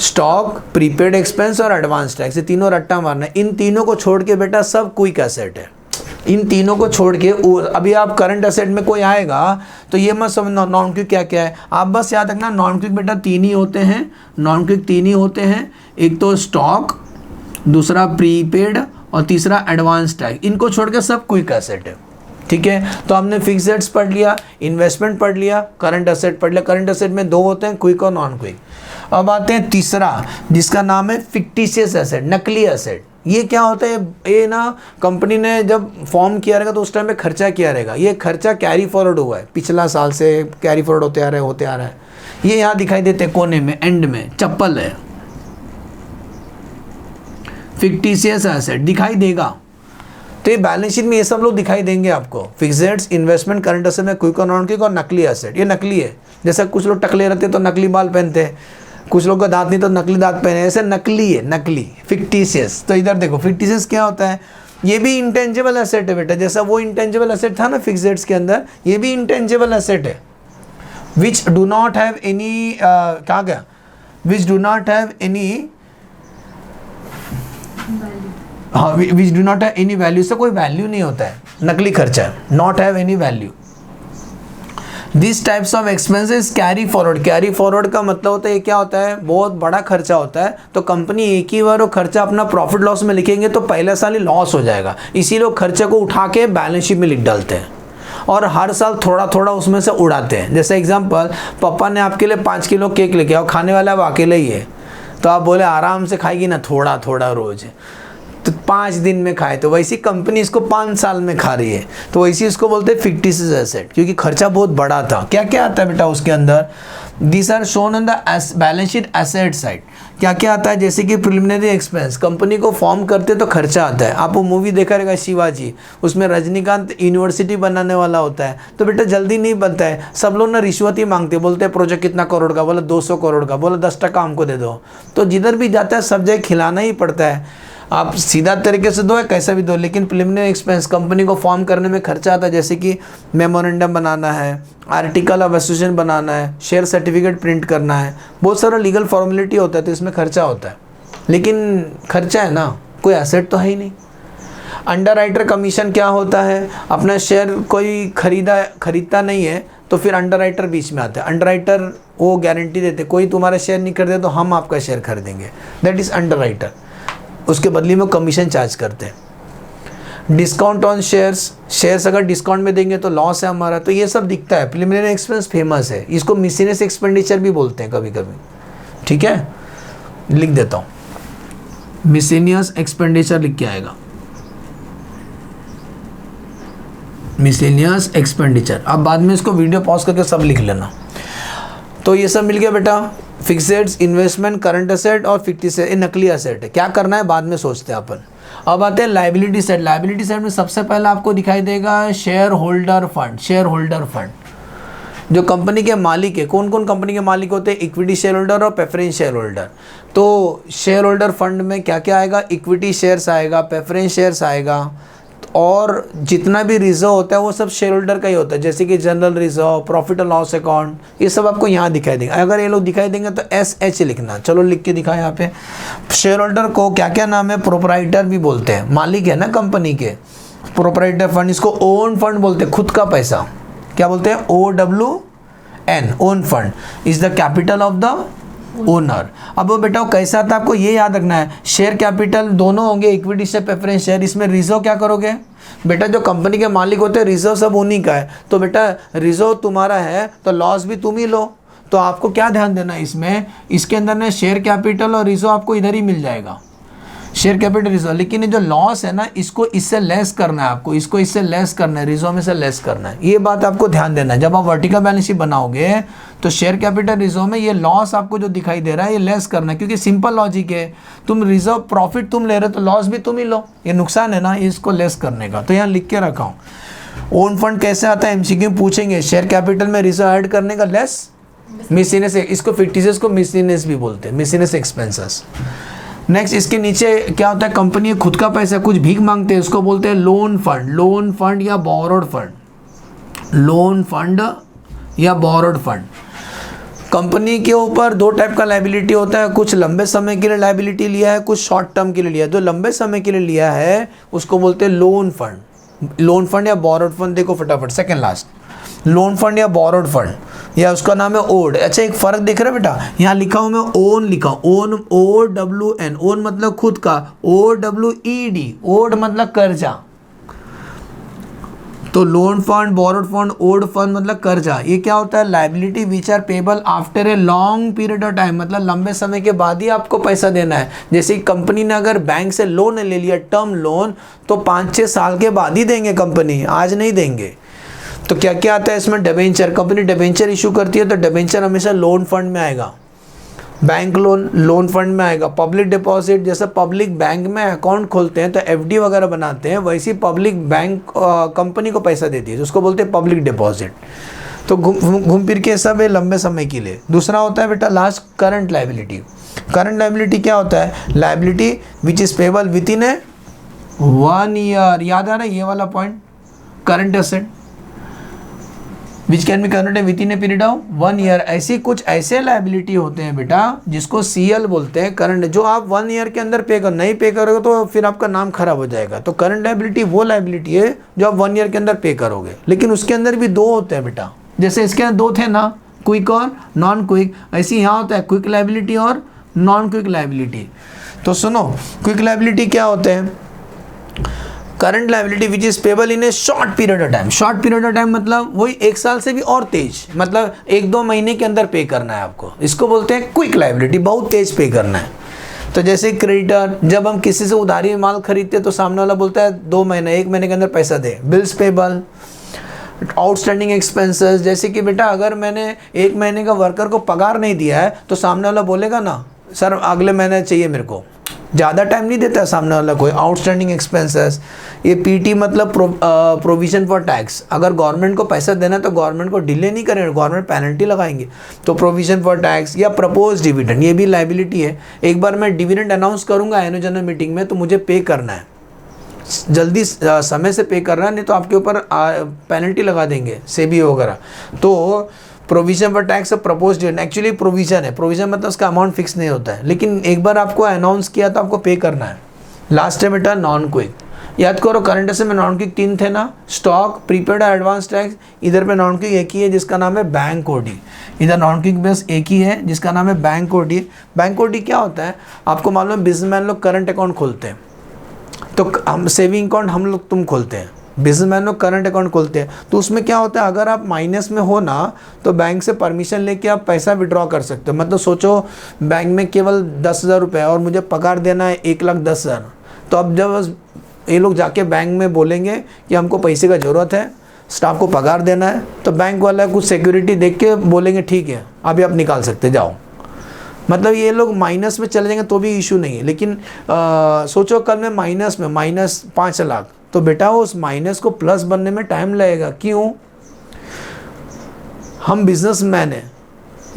स्टॉक, प्रीपेड एक्सपेंस और एडवांस टैक्स। ये तीनों रट्टा मारना है। इन तीनों को छोड़ के बेटा सब क्विक एसेट है। इन तीनों को छोड़ के अभी आप करंट एसेट में कोई आएगा तो ये मत समझना नॉन क्विक क्या क्या है। आप बस याद रखना नॉन क्विक बेटा 3 ही होते हैं। नॉन क्विक 3 ही होते हैं, एक तो स्टॉक, दूसरा प्रीपेड और तीसरा एडवांस टैक्स। इनको छोड़ के सब क्विक एसेट है। ठीक है, तो हमने फिक्स एसेट्स पढ़ लिया, इन्वेस्टमेंट पढ़ लिया, करंट एसेट पढ़ लिया। करंट एसेट में 2 होते हैं, क्विक और नॉन क्विक। अब आते हैं तीसरा, जिसका नाम है फिक्टिशियस एसेट, नकली एसेट। ये क्या होता है? ये ना कंपनी ने जब फॉर्म किया रहेगा तो उस टाइम पे खर्चा किया रहेगा, ये खर्चा कैरी फॉरवर्ड हुआ है, पिछला साल से कैरी फॉरवर्ड होते आ रहा है। ये यहाँ दिखाई देते हैं कोने में, एंड में चप्पल है, फिक्टिशियस एसेट दिखाई देगा। तो ये बैलेंस शीट में ये सब लोग दिखाई देंगे आपको। फिक्सेड्स, इन्वेस्टमेंट, करंट एसेट में क्विक और नॉन क्विक और नकली एसेट। ये नकली है, जैसा कुछ लोग टकले रहते हैं तो नकली बाल पहनते हैं, कुछ लोग का दांत नहीं तो नकली दांत पहने, ऐसे नकली है, नकली, फिक्टिशियस। तो इधर देखो फिक्टिशियस क्या होता है, ये भी इंटेंजिबल एसेट है बेटा, जैसा वो इंटेंजिबल एसेट था ना फिक्सेड्स के अंदर, ये भी इंटेंजिबल एसेट है which do not have any क्या क्या which do not have any हाँ which do not have any value, से कोई वैल्यू नहीं होता है, नकली खर्चा है, not have any value. This types of expenses carry forward. Carry forward का मतलब होता है, ये क्या होता है, बहुत बड़ा खर्चा होता है, तो कंपनी एक ही बार वो खर्चा अपना प्रॉफिट लॉस में लिखेंगे तो पहले साल ही लॉस हो जाएगा, इसीलिए वो खर्चे को उठा के बैलेंस शीट में लिख डालते हैं और हर साल थोड़ा थोड़ा उसमें से उड़ाते हैं। जैसे एग्जांपल, पापा ने आपके लिए 5 किलो केक लेके आओ, खाने वाला अब अकेले ही है, तो आप बोले आराम से खाएगी ना, थोड़ा थोड़ा रोज, तो 5 दिन में खाए, तो वैसी कंपनी इसको 5 साल में खा रही है, तो वैसी इसको बोलते हैं फिक्टिशियस एसेट, क्योंकि खर्चा बहुत बड़ा था। क्या क्या आता है बेटा उसके अंदर, this are shown on the balance sheet asset side. क्या क्या आता है, जैसे कि प्रिलिमिनरी एक्सपेंस, कंपनी को फॉर्म करते तो खर्चा आता है। आप वो मूवी देखा रहेगा शिवाजी, उसमें रजनीकांत यूनिवर्सिटी बनाने वाला होता है, तो बेटा जल्दी नहीं बनता है, सब लोग ना रिश्वत ही मांगते, बोलते हैं प्रोजेक्ट कितना करोड़ का, बोला 200 करोड़ का, बोला 10% हमको दे दो, तो जिधर भी जाता है सब जगह खिलाना ही पड़ता है। आप सीधा तरीके से दो या कैसा भी दो, लेकिन प्रिलिमिनरी एक्सपेंस कंपनी को फॉर्म करने में खर्चा आता है, जैसे कि मेमोरेंडम बनाना है, आर्टिकल ऑफ एसोसिएशन बनाना है, शेयर सर्टिफिकेट प्रिंट करना है, बहुत सारा लीगल फॉर्मेलिटी होता है, तो इसमें खर्चा होता है, लेकिन खर्चा है ना, कोई एसेट तो है ही नहीं। अंडर राइटर कमीशन क्या होता है, अपना शेयर कोई खरीदता नहीं है तो फिर अंडर राइटर बीच में आता है। अंडर राइटर वो गारंटी देते, कोई तुम्हारा शेयर नहीं खरीदे तो हम आपका शेयर खरीदेंगे, दैट इज़ अंडर राइटर, उसके बदले में कमीशन चार्ज करते हैं। डिस्काउंट ऑन शेयर्स अगर डिस्काउंट में देंगे तो लॉस है हमारा, तो ये सब दिखता है। प्रिलिमिनरी एक्सपेंस फेमस है, इसको मिसलेनियस एक्सपेंडिचर भी बोलते हैं कभी कभी, ठीक है, लिख देता हूँ, मिसलेनियस एक्सपेंडिचर लिख के आएगा, मिसलेनियस एक्सपेंडिचर। अब बाद में इसको वीडियो पॉज करके सब लिख लेना। तो ये सब मिल गया बेटा, फिक्सेड्स, इन्वेस्टमेंट, करंट एसेट और फिक्टिशियस, ये नकली एसेट है, क्या करना है बाद में सोचते हैं अपन। अब आते हैं लायबिलिटी साइड। लायबिलिटी साइड में सबसे पहले आपको दिखाई देगा share holder fund. Share holder fund जो कंपनी के मालिक है, कौन कौन कंपनी के मालिक होते हैं, इक्विटी शेयर होल्डर और प्रेफरेंस शेयर होल्डर। तो शेयर होल्डर फंड में क्या क्या आएगा, इक्विटी शेयर्स आएगा, प्रेफरेंस शेयर्स आएगा, और जितना भी रिजर्व होता है वो सब शेयर होल्डर का ही होता है, जैसे कि general reserve, profit and loss account, ये सब आपको यहाँ दिखाई देंगे। अगर ये लोग दिखाई देंगे तो SH लिखना, चलो लिख के दिखाएं यहाँ पे। शेयर होल्डर को क्या क्या नाम है, प्रोपराइटर भी बोलते हैं, मालिक है ना कंपनी के, प्रोपराइटर फंड, इसको ओन फंड बोलते हैं, खुद का पैसा, क्या बोलते हैं, OWN, own fund is the capital of the owner. अब वो बेटा कैसा आता है आपको ये याद रखना है, शेयर कैपिटल दोनों होंगे, इक्विटी से प्रेफरेंस शेयर। इसमें रिजर्व क्या करोगे बेटा, जो कंपनी के मालिक होते हैं रिजर्व सब उन्हीं का है, तो बेटा रिजर्व तुम्हारा है तो लॉस भी तुम ही लो। तो आपको क्या ध्यान देना है इसमें, इसके अंदर ना शेयर कैपिटल और रिजर्व आपको इधर ही मिल जाएगा, शेयर कैपिटल रिजर्व, लेकिन ये जो लॉस है ना इसको इससे लेस करना है आपको, इसको इससे लेस करना है, रिजर्व में से लेस करना है, ये बात आपको ध्यान देना है। जब आप वर्टिकल बैलेंस शीट बनाओगे तो शेयर कैपिटल रिजर्व में ये लॉस आपको जो दिखाई दे रहा है ये लेस करना है, क्योंकि सिंपल लॉजिक है, तुम रिजर्व प्रॉफिट तुम ले रहे हो तो लॉस भी तुम ही लो, ये नुकसान है ना, इसको लेस करने का। तो यहाँ लिख के रखा हूँ। ओन फंड कैसे आता है, MCQ पूछेंगे, शेयर कैपिटल में रिजर्व ऐड करने का लेस मिसलेनियस, इसको फिक्टिशियस को मिसलेनियस भी बोलते हैं, मिसलेनियस एक्सपेंसेस। नेक्स्ट इसके नीचे क्या होता है, कंपनी खुद का पैसा कुछ भीख मांगते हैं, उसको बोलते हैं लोन फंड। लोन फंड या बोरोड फंड, लोन फंड या बोरोड फंड। कंपनी के ऊपर 2 टाइप का लायबिलिटी होता है, कुछ लंबे समय के लिए लायबिलिटी लिया है, कुछ शॉर्ट टर्म के लिए लिया है। जो लंबे समय के लिए लिया है उसको बोलते हैं लोन फंड। लोन फंड या बोरोड फंड, देखो फटाफट सेकंड लास्ट, लोन फंड या बोरोड फंड या उसका नाम है ओड। अच्छा एक फ़र्क दिख रहा है बेटा, यहाँ लिखा हूँ मैं ओन, लिखा ओन, OWN, ओन मतलब खुद का, OWED, ओड मतलब कर्जा। तो loan fund, borrowed fund, owed fund मतलब कर्जा। ये क्या होता है, liability which are payable after a long period of time, मतलब लंबे समय के बाद ही आपको पैसा देना है। जैसे कंपनी ने अगर बैंक से लोन ले लिया, टर्म लोन, तो 5-6 साल के बाद ही देंगे कंपनी, आज नहीं देंगे। तो क्या क्या आता है इसमें, डिबेंचर, कंपनी डिबेंचर इशू करती है तो डिबेंचर हमेशा लोन फंड में आएगा। बैंक लोन लोन फंड में आएगा। पब्लिक डिपॉजिट, जैसे पब्लिक बैंक में अकाउंट खोलते हैं तो एफडी वगैरह बनाते हैं, वैसे पब्लिक बैंक कंपनी को पैसा देती है, उसको बोलते हैं पब्लिक डिपॉजिट। तो घूम फिर के सब है लंबे समय के लिए। दूसरा होता है बेटा last current liability. Current liability क्या होता है? Liability which is payable with in A 1 year. याद आ रहा है ये वाला point? Current asset which can be converted with in a period of 1 year. ऐसी कुछ ऐसे लाइबिलिटी होते हैं बेटा जिसको सीएल बोलते हैं, करंट, जो आप 1 ईयर के अंदर पे कर, नहीं पे करोगे तो फिर आपका नाम खराब हो जाएगा। तो करंट लाइबिलिटी वो लाइबिलिटी है जो आप 1 ईयर के अंदर पे करोगे। लेकिन उसके अंदर भी 2 होते हैं बेटा, जैसे इसके अंदर 2 थे ना, क्विक और नॉन क्विक। ऐसे यहाँ होता है क्विक लाइबिलिटी और नॉन क्विक लाइबिलिटी। तो सुनो, क्विक लाइबिलिटी क्या होते हैं? Current liability which is payable in A short period of time. Short period of time मतलब वही 1 साल से भी और तेज, मतलब 1-2 महीने के अंदर पे करना है आपको, इसको बोलते हैं क्विक लाइबिलिटी, बहुत तेज पे करना है। तो जैसे क्रेडिटर, जब हम किसी से उधारी में माल खरीदते हैं तो सामने वाला बोलता है 2 महीने 1 महीने के अंदर पैसा दे। बिल्स पेबल, आउटस्टैंडिंग एक्सपेंसेस, जैसे कि बेटा अगर मैंने 1 महीने का वर्कर को पगार नहीं दिया है तो सामने वाला बोलेगा ना सर अगले महीने चाहिए मेरे को, ज़्यादा टाइम नहीं देता सामने वाला कोई। आउटस्टैंडिंग एक्सपेंसेस, ये पीटी मतलब प्रोविजन फॉर टैक्स। अगर गवर्नमेंट को पैसा देना है तो गवर्नमेंट को डिले नहीं करेंगे, गवर्नमेंट पेनल्टी लगाएंगे। तो प्रोविजन फॉर टैक्स या प्रपोज डिविडेंड, ये भी लाइबिलिटी है। एक बार मैं डिविडेंड अनाउंस करूंगा एनुअल जनरल मीटिंग में तो मुझे पे करना है, जल्दी समय से पे करना है, नहीं तो आपके ऊपर पेनल्टी लगा देंगे सेबी वगैरह। तो provision for tax propose dividend actually provision है। प्रोविजन मतलब उसका अमाउंट फिक्स नहीं होता है, लेकिन एक बार आपको अनाउंस किया तो आपको पे करना है। लास्ट है बेटा नॉन क्विक। याद करो करंट एसेट में नॉन क्विक 3 थे ना, स्टॉक, प्रीपेड, एडवांस टैक्स। इधर पे नॉन क्विक एक ही है जिसका नाम है बैंक ओडी। इधर नॉन क्विक बस एक ही है जिसका नाम है बैंक ओडी। बैंक ओडी क्या होता है आपको मालूम है? बिजनेसमैन लोग करंट अकाउंट खोलते हैं, तो हम सेविंग अकाउंट हम लोग तुम खोलते हैं, बिजनेसमैन लोग करंट अकाउंट खोलते हैं। तो उसमें क्या होता है, अगर आप माइनस में हो ना तो बैंक से परमिशन लेके आप पैसा विड्रॉ कर सकते हो। मतलब सोचो बैंक में केवल 10,000 रुपये और मुझे पगार देना है 1,10,000। तो अब जब ये लोग जाके बैंक में बोलेंगे कि हमको पैसे का ज़रूरत है, स्टाफ को पगार देना है, तो बैंक वाला कुछ सिक्योरिटी देख के बोलेंगे ठीक है अभी आप निकाल सकते जाओ। मतलब ये लोग माइनस में चले जाएंगे तो भी इशू नहीं है। लेकिन सोचो कल में माइनस 5 लाख, तो बेटा उस माइनस को प्लस बनने में टाइम लगेगा। क्यों? हम बिजनेसमैन हैं,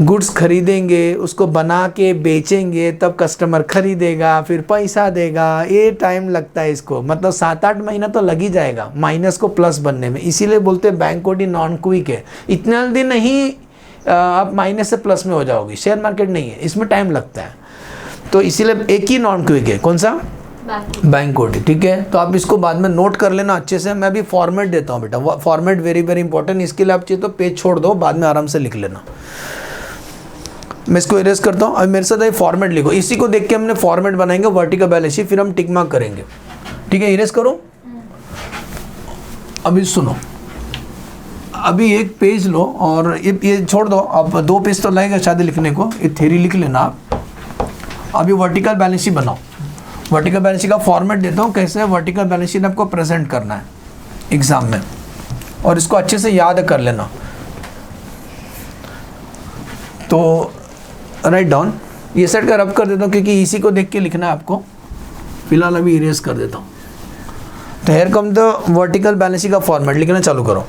गुड्स खरीदेंगे, उसको बना के बेचेंगे, तब कस्टमर खरीदेगा, फिर पैसा देगा, ये टाइम लगता है इसको। मतलब 7-8 महीना तो लग ही जाएगा माइनस को प्लस बनने में। इसीलिए बोलते हैं बैंक ओडी नॉन क्विक है। इतना जल्दी नहीं आप माइनस से प्लस में हो जाओगे, शेयर मार्केट नहीं है, इसमें टाइम लगता है। तो इसीलिए एक ही नॉन क्विक है, कौन सा? Bank OD. ठीक है, तो आप इसको बाद में नोट कर लेना अच्छे से। मैं भी फॉर्मेट देता हूँ बेटा, फॉर्मेट वेरी वेरी इंपॉर्टेंट। इसके लिए आप चाहिए तो पेज छोड़ दो, बाद में आराम से लिख लेना। मैं इसको इरेज करता हूँ। अब मेरे साथ ये फॉर्मेट लिखो, इसी को देख के हमने फॉर्मेट बनाएंगे वर्टिकल बैलेंस शीट, फिर हम टिक मार्क करेंगे। ठीक है, इरेज करो। अभी सुनो, अभी एक पेज लो और ये छोड़ दो। अब 2 पेज तो लगेगा शायद लिखने को, ये थ्योरी लिख लेना आप। अभी वर्टिकल बैलेंस शीट बनाओ। वर्टिकल बैलेंस शीट का फॉर्मेट देता हूँ, कैसे वर्टिकल बैलेंस शीट आपको प्रेजेंट करना है एग्जाम में, और इसको अच्छे से याद कर लेना। तो राइट डाउन, ये सेट का रब कर देता हूँ क्योंकि इसी को देख के लिखना है आपको। फिलहाल अभी इरेज कर देता हूँ। तो here come the vertical balance sheet का फॉर्मेट, लिखना चालू करो।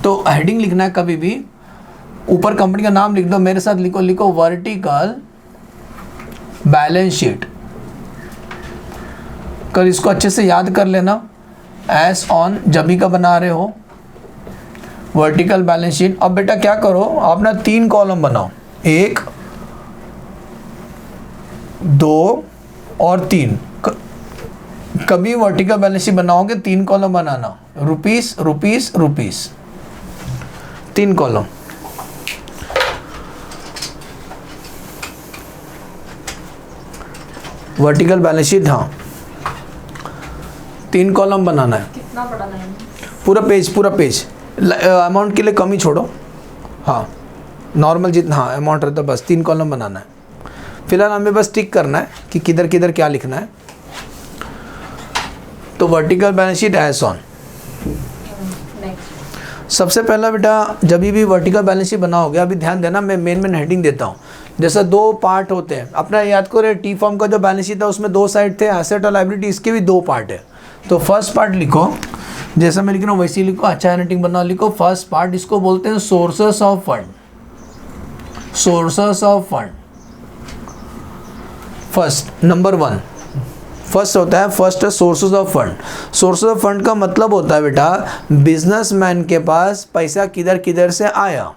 तो हेडिंग लिखना है, कभी भी ऊपर कंपनी का नाम लिख दो, मेरे साथ लिखो वर्टिकल बैलेंस शीट। कल इसको अच्छे से याद कर लेना, एस ऑन जब भी का बना रहे हो वर्टिकल बैलेंस शीट। अब बेटा क्या करो, आप ना 3 कॉलम बनाओ, 1, 2 और 3। कभी वर्टिकल बैलेंस शीट बनाओगे 3 कॉलम बनाना, rupees rupees rupees, 3 column. Vertical balance sheet, हाँ 3 कॉलम बनाना है। कितना बड़ा लाइन? पूरा पेज अमाउंट के लिए कम ही छोड़ो, हाँ नॉर्मल जितना हाँ अमाउंट रहता है, बस 3 कॉलम बनाना है। फिलहाल हमें बस टिक करना है कि किधर किधर क्या लिखना है। तो vertical balance sheet as on. सबसे पहला बेटा जब भी वर्टिकल बैलेंस शीट बनाओगे, अभी ध्यान देना, मैं मेन हेडिंग देता हूँ। जैसे दो पार्ट होते हैं, अपना याद करो टी फॉर्म का जो बैलेंस शीट था उसमें दो साइड थे, एसेट और लायबिलिटी, इसके भी दो पार्ट है। तो फर्स्ट पार्ट लिखो, जैसा मैं लिख रहा हूँ वैसे ही लिखो, अच्छा हैंडराइटिंग बनाओ, लिखो फर्स्ट पार्ट, इसको बोलते हैं sources of fund. Sources of fund, first number 1 first होता है, first sources of fund. Sources of fund का मतलब होता है बेटा बिजनेसमैन के पास पैसा किधर किधर से आया,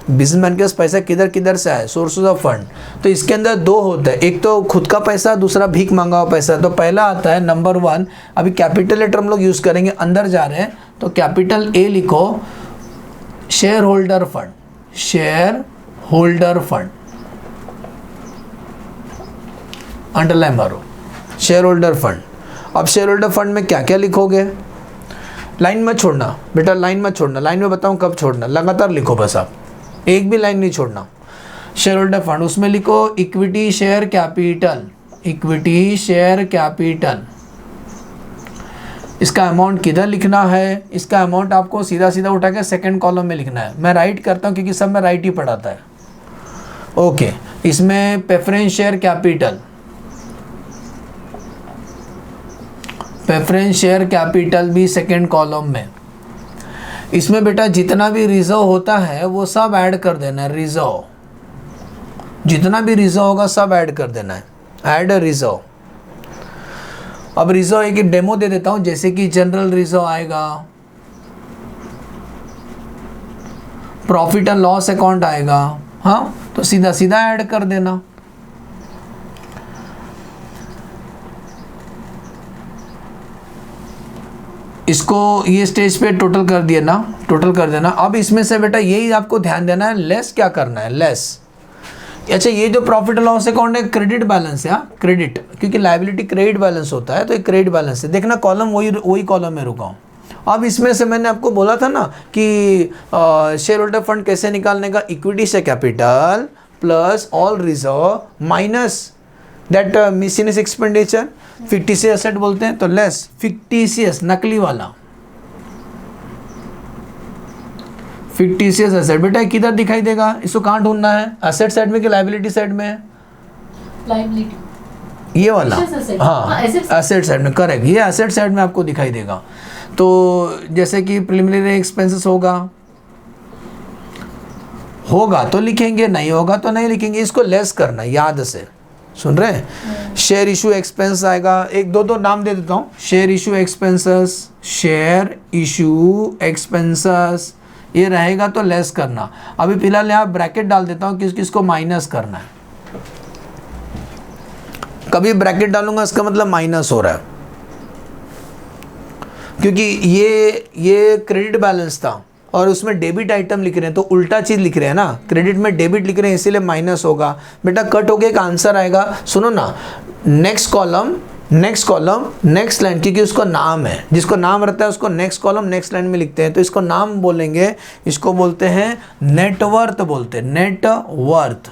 बिजनेसमैन के पास पैसा किधर किधर से आया, सोर्सेज ऑफ फंड। तो इसके अंदर दो होते हैं, एक तो खुद का पैसा, दूसरा भीख मांगा हुआ पैसा। तो पहला आता है नंबर 1, अभी कैपिटल लेटर हम लोग यूज़ करेंगे, अंदर जा रहे हैं तो कैपिटल ए लिखो, share holder fund, share holder fund, underline मारो, शेयर होल्डर फंड। अब शेयर होल्डर फंड में क्या क्या लिखोगे, लाइन मत छोड़ना बेटा, लाइन मत छोड़ना, लाइन में बताऊं कब छोड़ना, लगातार लिखो बस, आप एक भी लाइन नहीं छोड़ना। शेयर होल्डर फंड, उसमें लिखो equity share capital, equity share capital. इसका अमाउंट किधर लिखना है, इसका अमाउंट आपको सीधा सीधा उठा के सेकेंड कॉलम में लिखना है। मैं राइट करता हूँ क्योंकि सब में राइट ही पढ़ाता है। ओके, इसमें preference share capital, preference share capital भी सेकेंड कॉलम में। इसमें बेटा जितना भी रिजर्व होता है वो सब ऐड कर देना है, रिजर्व जितना भी रिजर्व होगा सब ऐड कर देना है, ऐड रिजर्व। अब रिजर्व एक डेमो दे देता हूं, जैसे कि जनरल रिजर्व आएगा, प्रॉफिट एंड लॉस अकाउंट आएगा, हाँ तो सीधा सीधा ऐड कर देना। इसको ये स्टेज पे टोटल कर दिया ना, टोटल कर देना। अब इसमें से बेटा यही आपको ध्यान देना है, लेस क्या करना है, लेस। अच्छा, ये जो प्रॉफिट एंड लॉस अकाउंट है क्रेडिट बैलेंस है, क्रेडिट, क्योंकि लायबिलिटी क्रेडिट बैलेंस होता है, तो ये क्रेडिट बैलेंस है। देखना कॉलम वही कॉलम में रुका हूँ। अब इसमें से मैंने आपको बोला था ना कि शेयर होल्डर फंड कैसे निकालने का, इक्विटी से capital plus all reserve minus that miscellaneous expenditure, fictitious asset बोलते हैं, तो लेस फिक्टिशियस, नकली वाला फिक्टिशियस एसेट। बेटा किधर दिखाई देगा, इसको कहाँ ढूंढना है, एसेट साइड में कि लायबिलिटी साइड में, लायबिलिटी, ये वाला, हाँ एसेट साइड में, करेक्ट, ये एसेट साइड में आपको दिखाई देगा। तो जैसे कि प्रिलिमिनरी एक्सपेंसेस होगा तो लिखेंगे, नहीं होगा तो नहीं लिखेंगे, इसको लेस करना, याद से सुन रहे हैं। शेयर इशू एक्सपेंस आएगा, एक दो नाम दे देता हूँ, share issue expenses, share issue expenses, ये रहेगा तो लेस करना। अभी फिलहाल यहाँ ब्रैकेट डाल देता हूँ, किसको माइनस करना है। कभी ब्रैकेट डालूंगा इसका मतलब माइनस हो रहा है, क्योंकि ये क्रेडिट बैलेंस था और उसमें डेबिट आइटम लिख रहे हैं, तो उल्टा चीज़ लिख रहे हैं ना, क्रेडिट में डेबिट लिख रहे हैं इसीलिए माइनस होगा। बेटा कट हो गया, एक आंसर आएगा, सुनो ना, नेक्स्ट कॉलम नेक्स्ट लाइन, क्योंकि उसको नाम है, जिसको नाम रहता है उसको नेक्स्ट कॉलम नेक्स्ट लाइन में लिखते हैं, तो इसको नाम बोलेंगे, इसको बोलते हैं नेटवर्थ, बोलते हैं नेटवर्थ।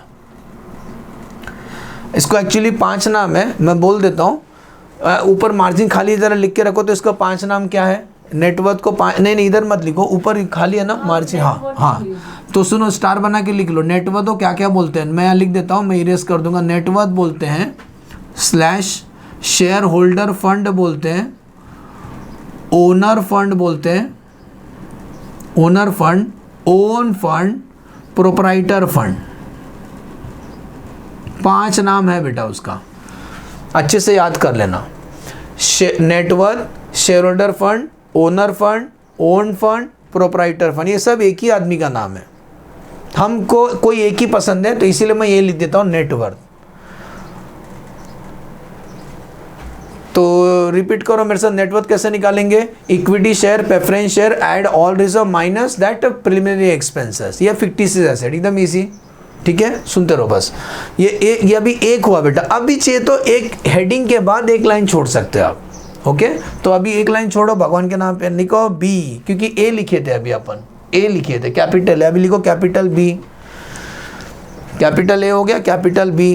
इसको एक्चुअली 5 नाम है, मैं बोल देता हूँ, ऊपर मार्जिन खाली जरा लिख के रखो, तो इसका 5 नाम क्या है, नेटवर्थ को 5, नहीं इधर मत लिखो, ऊपर खाली है ना मार्जिन, हाँ तो सुनो स्टार बना के लिख लो। नेटवर्थ को क्या क्या बोलते हैं, मैं यहाँ लिख देता हूँ, मैं इरेज कर दूंगा। नेटवर्थ बोलते हैं स्लैश शेयर होल्डर फंड बोलते हैं, ओनर फंड बोलते हैं, owner fund, own fund, proprietor fund, 5 नाम है बेटा उसका, अच्छे से याद कर लेना। Net worth, share holder fund, owner fund, own fund, proprietor fund, ये सब एक ही आदमी का नाम है। हमको कोई एक ही पसंद है तो इसीलिए मैं ये लिख देता हूँ नेटवर्थ। तो रिपीट करो मेरे साथ, नेटवर्थ कैसे निकालेंगे, equity share, preference share, add all reserve minus that preliminary expenses या फिक्टिशियस एसेट, एकदम इजी, ठीक है, सुनते रहो बस। ये अभी एक हुआ बेटा, अभी चाहिए तो एक हेडिंग के बाद एक लाइन छोड़ सकते हो आप, ओके। तो अभी एक लाइन छोड़ो, भगवान के नाम पे लिखो बी, क्योंकि ए लिखे थे अभी अपन, ए लिखे थे, कैपिटल है, अभी लिखो कैपिटल बी, कैपिटल ए हो गया, कैपिटल बी,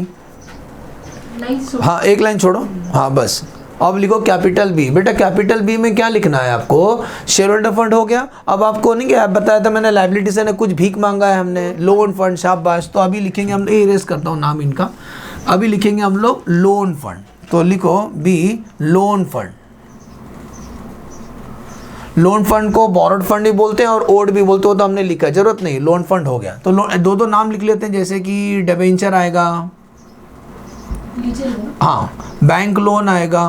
हाँ एक लाइन छोड़ो, हाँ बस अब लिखो कैपिटल बी। बेटा कैपिटल बी में क्या लिखना है आपको? शेयर होल्डर फंड हो गया। अब आपको नहीं क्या बताया था मैंने, लाइबिलिटी से कुछ भीख मांगा है हमने, लोन फंड, शाबाश। तो अभी लिखेंगे हम, इरेज करता हूँ नाम इनका, अभी लिखेंगे हम लोग लोन फंड। तो लिखो B loan fund. Loan fund को बोरोड फंड भी बोलते हैं और ओड भी बोलते हो, तो हमने लिखा, जरूरत नहीं, लोन फंड हो गया। तो दो दो नाम लिख लेते हैं, जैसे कि डिबेंचर आएगा, हाँ, बैंक लोन आएगा,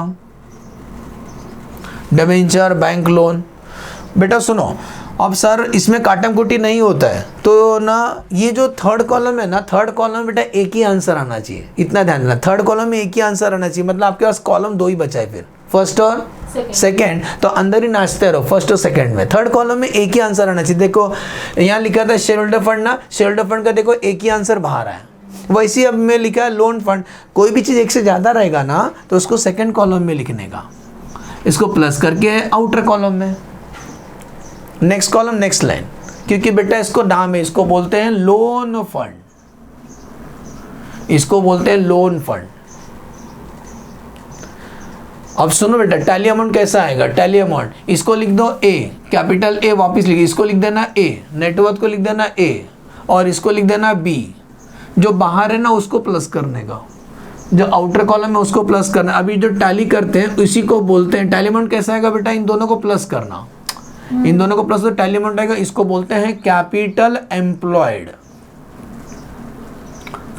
डिबेंचर, बैंक लोन। बेटा सुनो, अब सर इसमें काटम कुटी नहीं होता है, तो ना ये जो थर्ड कॉलम है ना, थर्ड कॉलम में बेटा एक ही आंसर आना चाहिए, इतना ध्यान रखना। थर्ड कॉलम में एक ही आंसर आना चाहिए, मतलब आपके पास कॉलम दो ही बचा है, फिर फर्स्ट और सेकंड, तो अंदर ही नाचते रहो फर्स्ट और सेकंड में। थर्ड कॉलम में एक ही आंसर आना चाहिए। देखो यहाँ लिखा था शेयर होल्डर फंड ना, शेयर होल्डर फंड का देखो एक ही आंसर बाहर है। वैसे ही अब मैं लिखा है लोन फंड। कोई भी चीज़ एक से ज़्यादा रहेगा ना तो उसको सेकंड कॉलम में लिखने का, इसको प्लस करके आउटर कॉलम में, नेक्स्ट कॉलम नेक्स्ट लाइन, क्योंकि बेटा इसको नाम है, इसको बोलते हैं लोन फंड, इसको बोलते हैं लोन फंड। अब सुनो बेटा, टैली अमाउंट कैसा आएगा? टैली अमाउंट, इसको लिख दो ए, कैपिटल ए, वापस लिखिए, इसको लिख देना ए, नेटवर्थ को लिख देना ए, और इसको लिख देना बी। जो बाहर है ना उसको प्लस करने का, जो आउटर कॉलम है उसको प्लस करना। अभी जो टैली करते हैं उसी को बोलते हैं, टैली अमाउंट कैसा आएगा बेटा? इन दोनों को प्लस करना, इन दोनों को प्लस तो टैली अमाउंट आएगा, इसको बोलते हैं कैपिटल एम्प्लॉयड।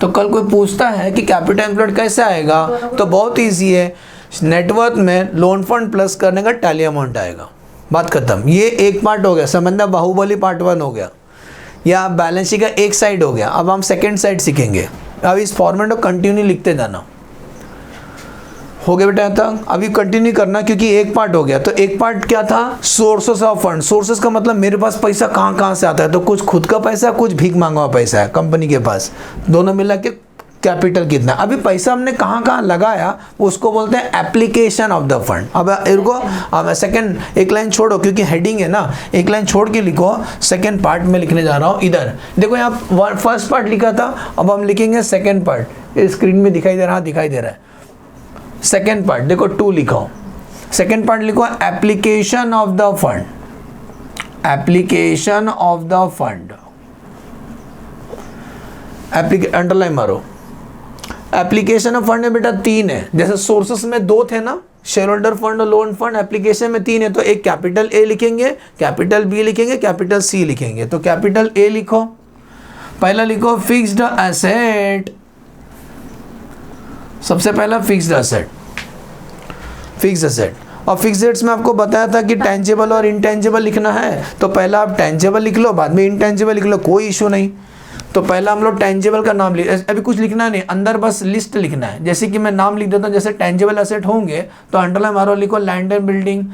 तो कल कोई पूछता है कि कैपिटल एम्प्लॉयड कैसे आएगा, तो बहुत ईजी है, नेटवर्थ में लोन फंड प्लस करने का टैली अमाउंट आएगा, बात खत्म। ये एक पार्ट हो गया, समझना, बाहुबली पार्ट 1 हो गया, या बैलेंस शीट का एक साइड हो गया। अब हम सेकंड साइड सीखेंगे। अब इस फॉर्मेट को कंटिन्यू लिखते जाना। हो गया बेटा तक? अभी कंटिन्यू करना, क्योंकि एक पार्ट हो गया। तो एक पार्ट क्या था? Sources of fund. सोर्सेस का मतलब मेरे पास पैसा कहाँ कहाँ से आता है, तो कुछ खुद का पैसा, कुछ भीख मांगा हुआ पैसा है कंपनी के पास, दोनों मिला के कैपिटल कितना। अभी पैसा हमने कहाँ कहाँ लगाया उसको बोलते हैं एप्लीकेशन ऑफ द फंड। अब इनको अब सेकंड एक लाइन छोड़ो, क्योंकि हेडिंग है ना, एक लाइन छोड़ के लिखो। सेकंड पार्ट में लिखने जा रहा हूँ। इधर देखो, यहाँ फर्स्ट पार्ट लिखा था, अब हम लिखेंगे सेकंड पार्ट। स्क्रीन में दिखाई दे रहा, दिखाई दे रहा है सेकंड पार्ट। देखो 2 लिखो, सेकंड पार्ट लिखो application of the fund, application of the fund, underline मारो। एप्लीकेशन ऑफ फंड में बेटा 3 है, जैसे सोर्सेस में 2 थे ना, शेयर होल्डर फंड और लोन फंड, एप्लीकेशन में 3 है, तो एक कैपिटल ए लिखेंगे, कैपिटल बी लिखेंगे, कैपिटल सी लिखेंगे। तो कैपिटल ए लिखो, पहला लिखो फिक्स्ड एसेट, सबसे पहला फिक्स्ड एसेट, फिक्स्ड एसेट। और फिक्स्ड एसेट्स में आपको बताया था कि टेंजेबल और इनटेंजेबल लिखना है, तो पहला आप टेंजेबल लिख लो, बाद में इनटेंजेबल लिख लो, कोई इशू नहीं। तो पहला हम लोग टेंजेबल का नाम लिख, अभी कुछ लिखना नहीं, अंदर बस लिस्ट लिखना है। जैसे कि मैं नाम लिख देता हूँ, जैसे टेंजेबल एसेट होंगे तो अंडरलाइन मारो, लिखो लैंड एंड बिल्डिंग।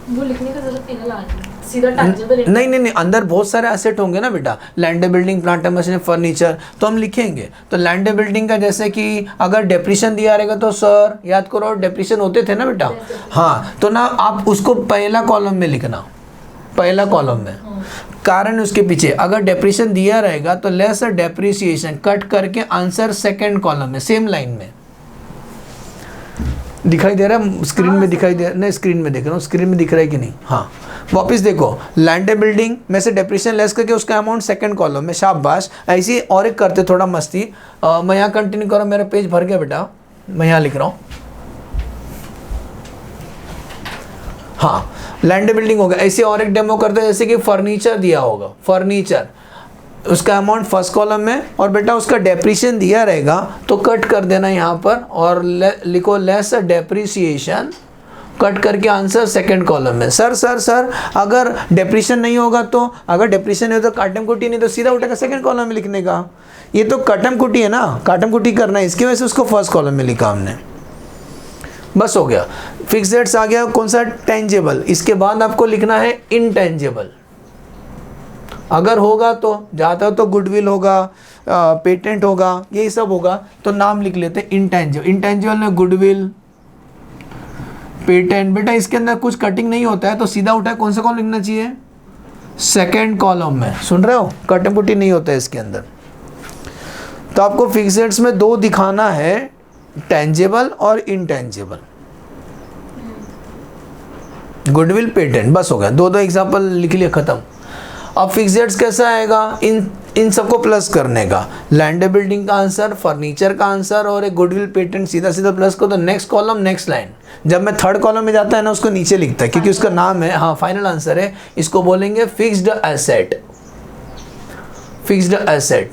वो लिखने का जरूरत नहीं है, सीधा टेंजेबल। नहीं, अंदर बहुत सारे एसेट होंगे ना बेटा, land and building, plant and machinery, furniture, तो हम लिखेंगे। तो लैंड एंड बिल्डिंग का जैसे कि अगर डेप्रिशन दिया रहेगा तो सर याद करो, डेप्रिशन होते थे ना बेटा, हाँ, तो ना आप उसको पहला कॉलम में लिखना, पहला कॉलम में। कारण उसके पीछे अगर डेप्रिशन दिया रहेगा तो लेस डेप्रिसिएशन, कट करके आंसर सेकंड कॉलम में, सेम लाइन में। दिखाई दे रहा है स्क्रीन में? दिखाई दे, नहीं स्क्रीन में देख रहा हूँ, स्क्रीन में दिख रहा है कि नहीं? हाँ, वापस देखो, लैंड एंड बिल्डिंग में से डेप्रिसिएशन लेस करके उसका अमाउंट सेकंड कॉलम में, शाबाश। ऐसे ही और एक करते, थोड़ा मस्ती। मैं यहाँ कंटिन्यू करूँ, मेरा पेज भर गया बेटा, मैं यहाँ लिख रहा हूँ। हाँ, लैंड बिल्डिंग हो गया। ऐसे और एक डेमो करते हैं, जैसे कि फर्नीचर दिया होगा, फर्नीचर, उसका अमाउंट फर्स्ट कॉलम में, और बेटा उसका डेप्रिसिएशन दिया रहेगा तो कट कर देना यहाँ पर, और लिखो लेस डेप्रिसिएशन, कट करके आंसर सेकंड कॉलम में। सर अगर डेप्रिसिएशन नहीं होगा तो, अगर डेप्रिसिएशन नहीं हो तो काटम कुटी, नहीं तो सीधा उठेगा सेकंड कॉलम में लिखने का। ये तो कटम कुटी है ना, काटम कुटी करना है, इसकी वजह से उसको फर्स्ट कॉलम में लिखा हमने, बस हो गया। फिक्स्ड एसेट्स आ गया, कौन सा? टेंजेबल। इसके बाद आपको लिखना है इनटेंजेबल। अगर होगा तो ज़्यादा तो गुडविल होगा, पेटेंट होगा, यही सब होगा, तो नाम लिख लेते हैं इनटेंजेबल। इनटेंजेबल में गुडविल, पेटेंट। बेटा इसके अंदर कुछ कटिंग नहीं होता है, तो सीधा उठा कौन सा कॉलम लिखना चाहिए? सेकेंड कॉलम में। सुन रहे हो, कटम कुटी नहीं होता है इसके अंदर। तो आपको फिक्स्ड एसेट्स में 2 दिखाना है, टेंजेबल और इनटेंजेबल। गुडविल पेटेंट, बस हो गया, दो एग्जाम्पल लिख लिए, खत्म। अब फिक्स्ड कैसा आएगा, इन सबको प्लस करने का, लैंड बिल्डिंग का आंसर, फर्नीचर का आंसर और एक गुडविल पेटेंट सीधा सीधा प्लस करो तो नेक्स्ट कॉलम नेक्स्ट लाइन। जब मैं थर्ड कॉलम में जाता है ना उसको नीचे लिखता है क्योंकि उसका नाम है, हाँ फाइनल आंसर है, इसको बोलेंगे फिक्स्ड एसेट। फिक्स्ड एसेट,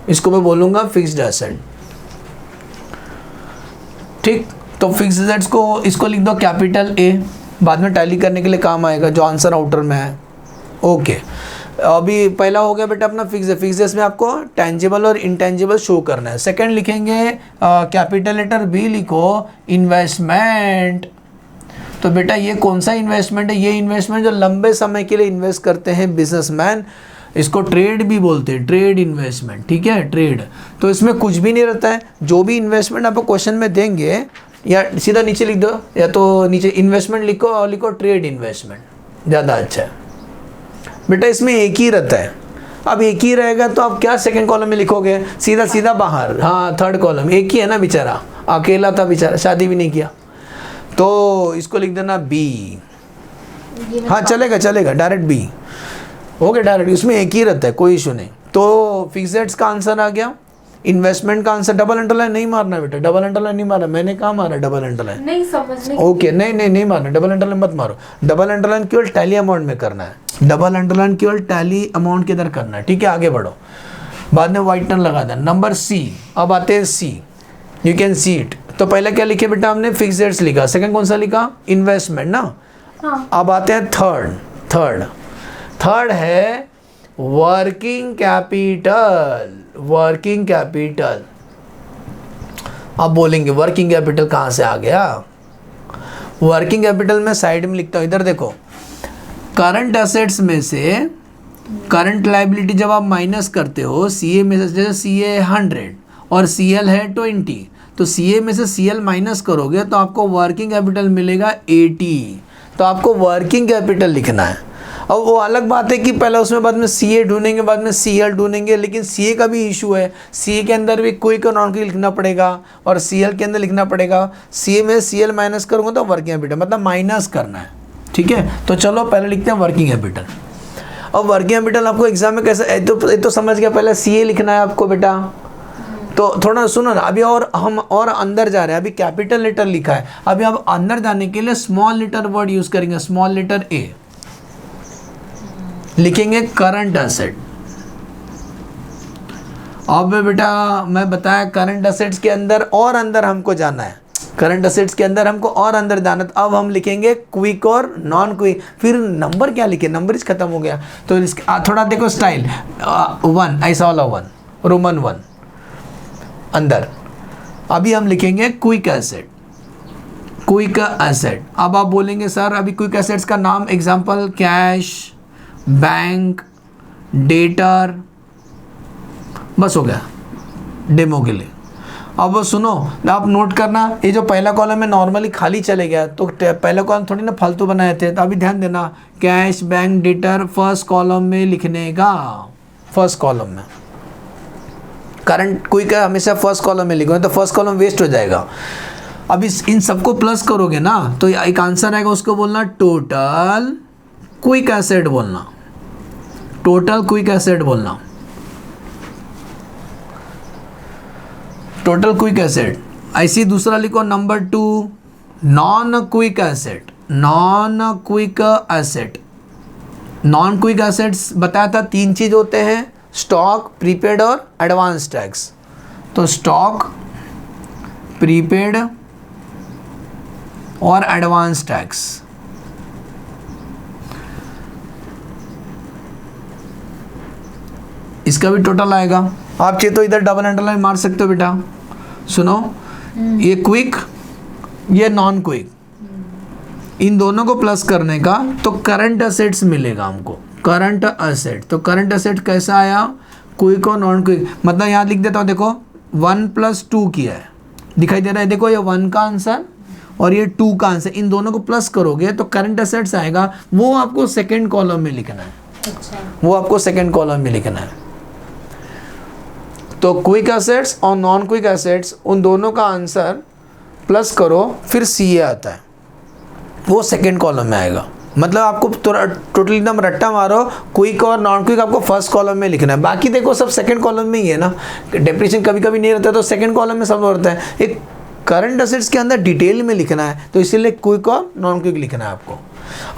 इसको मैं बोलूंगा फिक्स्ड एसेट, ठीक। तो फिक्स्ड एसेट्स को इसको लिख दो कैपिटल ए, बाद में टैली करने के लिए काम आएगा जो आंसर आउटर में है। ओके, अभी पहला हो गया बेटा अपना फिक्स्ड में आपको टेंजिबल और इंटेंजिबल शो करना है। सेकंड लिखेंगे कैपिटल लेटर बी लिखो, इन्वेस्टमेंट। तो बेटा ये कौन सा इन्वेस्टमेंट है, ये इन्वेस्टमेंट जो लंबे समय के लिए इन्वेस्ट करते हैं बिजनेसमैन, इसको ट्रेड भी बोलते हैं, ट्रेड इन्वेस्टमेंट, ठीक है, ट्रेड। तो इसमें कुछ भी नहीं रहता है, जो भी इन्वेस्टमेंट आपको क्वेश्चन में देंगे या सीधा नीचे लिख दो, या तो नीचे इन्वेस्टमेंट लिखो और लिखो ट्रेड इन्वेस्टमेंट, ज़्यादा अच्छा है बेटा। इसमें एक ही रहता है, अब एक ही रहेगा तो आप क्या सेकंड कॉलम में लिखोगे, सीधा सीधा बाहर, हाँ थर्ड कॉलम, एक ही है ना बेचारा, अकेला था बेचारा, शादी भी नहीं किया, तो इसको लिख देना बी। हाँ चलेगा चलेगा, डायरेक्ट बी हो गया डायरेक्ट, इसमें एक ही रहता है, कोई इशू नहीं। तो फिक्स्ड का आंसर आ गया, इन्वेस्टमेंट का आंसर, डबल अंडरलाइन नहीं मारना बेटा, डबल अंडरलाइन नहीं मारा, मैंने कहाँ मारा डबल अंडरलाइन, नहीं समझने ओके नहीं मारना, डबल अंडरलाइन मत मारो, डबल अंडरलाइन केवल टैली अमाउंट में करना है, डबल अंडरलाइन केवल टैली अमाउंट के इधर करना है, ठीक है। आगे बढ़ो, बाद में व्हाइट टर्न लगा देना। नंबर सी, अब आते हैं सी, यू कैन सी इट। तो पहले क्या लिखे बेटा हमने, फिक्स्ड लिखा, सेकंड कौन सा लिखा, इन्वेस्टमेंट ना। हाँ। अब आते हैं थर्ड है वर्किंग कैपिटल। वर्किंग कैपिटल, अब बोलेंगे वर्किंग कैपिटल कहाँ से आ गया, वर्किंग कैपिटल में साइड में लिखता हूँ, इधर देखो, करंट एसेट्स में से करंट लायबिलिटी जब आप माइनस करते हो सीए में से, जैसे सीए 100 और सीएल है 20, तो सीए में से सीएल माइनस करोगे तो आपको वर्किंग कैपिटल मिलेगा 80, तो आपको वर्किंग कैपिटल लिखना है। अब वो अलग बात है कि पहले उसमें बाद में सी ए ढूंढेंगे, बाद में सी एल ढूंढेंगे, लेकिन सी ए का भी इशू है, सी ए के अंदर भी क्विक और नॉन क्विक लिखना पड़ेगा और सी एल के अंदर लिखना पड़ेगा। सी ए में सी एल माइनस करूँगा तो वर्किंग कैपिटल, मतलब माइनस करना है, ठीक है। तो चलो पहले लिखते हैं वर्किंग कैपिटल। अब वर्किंग कैपिटल आपको एग्जाम में कैसे, तो समझ गया, पहले सी ए लिखना है आपको बेटा। तो थोड़ा सुनो ना, अभी और हम और अंदर जा रहे हैं, अभी कैपिटल लेटर लिखा है, अभी आप अंदर जाने के लिए स्मॉल लेटर वर्ड यूज करेंगे, स्मॉल लेटर ए लिखेंगे, करंट एसेट। अब बेटा मैं बताया करंट एसेट्स के अंदर और अंदर हमको जाना है, करंट एसेट्स के अंदर हमको और अंदर जाना है, तो अब हम लिखेंगे क्विक और नॉन क्विक। फिर नंबर क्या लिखे, नंबर खत्म हो गया, तो थोड़ा देखो स्टाइल, 1 ऐसा वाला 1, रोमन 1 अंदर। अभी हम लिखेंगे क्विक एसेट, क्विक एसेट। अब आप बोलेंगे सर अभी क्विक एसेट्स का नाम, एग्जांपल कैश, बैंक, डेटर, बस हो गया डेमो के लिए। अब सुनो, आप नोट करना, ये जो पहला कॉलम है नॉर्मली खाली चले गया, तो पहला कॉलम थोड़ी ना फालतू बनाए थे, तो अभी ध्यान देना, cash, bank, debtor first column में लिखने का, फर्स्ट कॉलम में। करंट क्विक हमेशा फर्स्ट कॉलम में लिखो, तो फर्स्ट कॉलम वेस्ट हो जाएगा। अब इन सबको प्लस करोगे ना तो एक आंसर आएगा, उसको बोलना टोटल क्विक एसेट बोलना, टोटल क्विक एसेट बोलना, टोटल क्विक एसेट। ऐसी दूसरा लिखो number 2, non quick asset. Non quick asset, non quick assets बताया था 3 चीज होते हैं, स्टॉक, प्रीपेड और एडवांस टैक्स। तो स्टॉक, प्रीपेड और एडवांस टैक्स। इसका भी टोटल आएगा। आप चाहिए तो इधर डबल अंडरलाइन मार सकते हो बेटा। सुनो, ये क्विक, ये नॉन क्विक, इन दोनों को प्लस करने का तो करंट एसेट्स मिलेगा हमको, करंट एसेट। तो करंट एसेट कैसा आया, क्विक और नॉन क्विक। मतलब यहाँ लिख देता हूँ, देखो 1 + 2 किया है, दिखाई दे रहा है, देखो ये 1 का आंसर और ये 2 का आंसर, इन दोनों को प्लस करोगे तो करंट एसेट्स आएगा, वो आपको सेकेंड कॉलम में लिखना है। अच्छा, वो आपको सेकेंड कॉलम में लिखना है। तो क्विक एसेट्स और नॉन क्विक एसेट्स, उन दोनों का आंसर प्लस करो, फिर सी ए आता है। वो सेकेंड कॉलम में आएगा। मतलब आपको टोटल एकदम रट्टा मारो, क्विक और नॉन क्विक आपको फर्स्ट कॉलम में लिखना है, बाकी देखो सब सेकंड कॉलम में ही है ना। डेप्रिसिएशन कभी कभी नहीं रहता तो सेकंड कॉलम में सब होता है। एक करंट असेट्स के अंदर डिटेल में लिखना है तो इसीलिए क्विक और नॉन क्विक लिखना है आपको।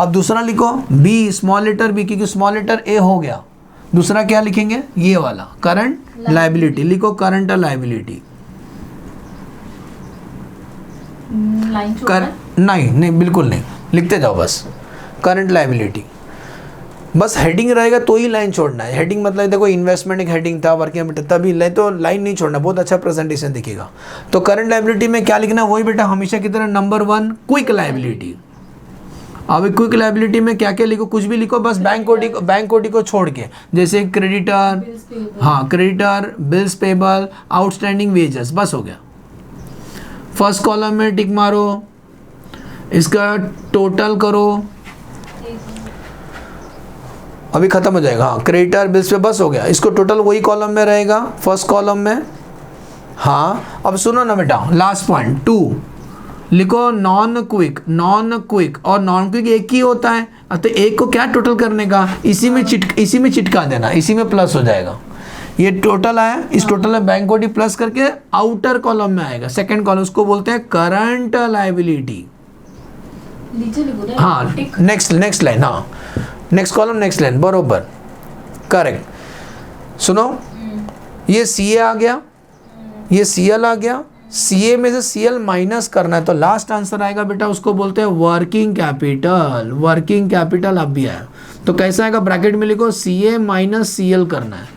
अब दूसरा लिखो बी, स्मॉल लेटर बी, क्योंकि स्मॉल लेटर ए हो गया। दूसरा क्या लिखेंगे, ये वाला करंट लायबिलिटी। लिखो करंट लायबिलिटी। लाइन नहीं बिल्कुल नहीं, लिखते जाओ बस करंट लायबिलिटी। बस हेडिंग रहेगा तो ही लाइन छोड़ना है। हेडिंग मतलब देखो इन्वेस्टमेंट एक हेडिंग था, वर्किंग कैपिटल तभी लाइन, तो लाइन नहीं छोड़ना, बहुत अच्छा प्रेजेंटेशन दिखेगा। तो करंट लायबिलिटी में क्या लिखना है, वही बेटा हमेशा की तरह नंबर 1 क्विक लायबिलिटी। अब क्विक लायबिलिटी में क्या क्या लिखो, कुछ भी लिखो, बस बैंक कोडी को छोड़ के, जैसे क्रेडिटर, हाँ creditor, bills payable, outstanding wages, बस हो गया। फर्स्ट कॉलम में टिक मारो, इसका टोटल करो, अभी खत्म हो जाएगा। हाँ क्रेडिटर बिल्स पे, बस हो गया। इसको टोटल वही कॉलम में रहेगा, फर्स्ट कॉलम में। हाँ अब सुनो ना बेटा, लास्ट पॉइंट 2 लिखो नॉन क्विक और नॉन क्विक एक ही होता है, तो एक को क्या टोटल करने का, इसी में चिटका देना, इसी में प्लस हो जाएगा। ये टोटल आया, इस टोटल में बैंक कोडी प्लस करके आउटर कॉलम में आएगा, सेकंड कॉलम, उसको बोलते हैं करंट लायबिलिटी। हाँ नेक्स्ट लाइन, हाँ नेक्स्ट कॉलम नेक्स्ट लाइन, बरोबर करेक्ट। सुनो ये सी आ गया, ये CL आ गया, CA में से CL माइनस करना है तो लास्ट आंसर आएगा बेटा, उसको बोलते हैं वर्किंग कैपिटल। वर्किंग कैपिटल अब भी आया तो कैसा आएगा, ब्रैकेट में लिखो CA माइनस CL करना है,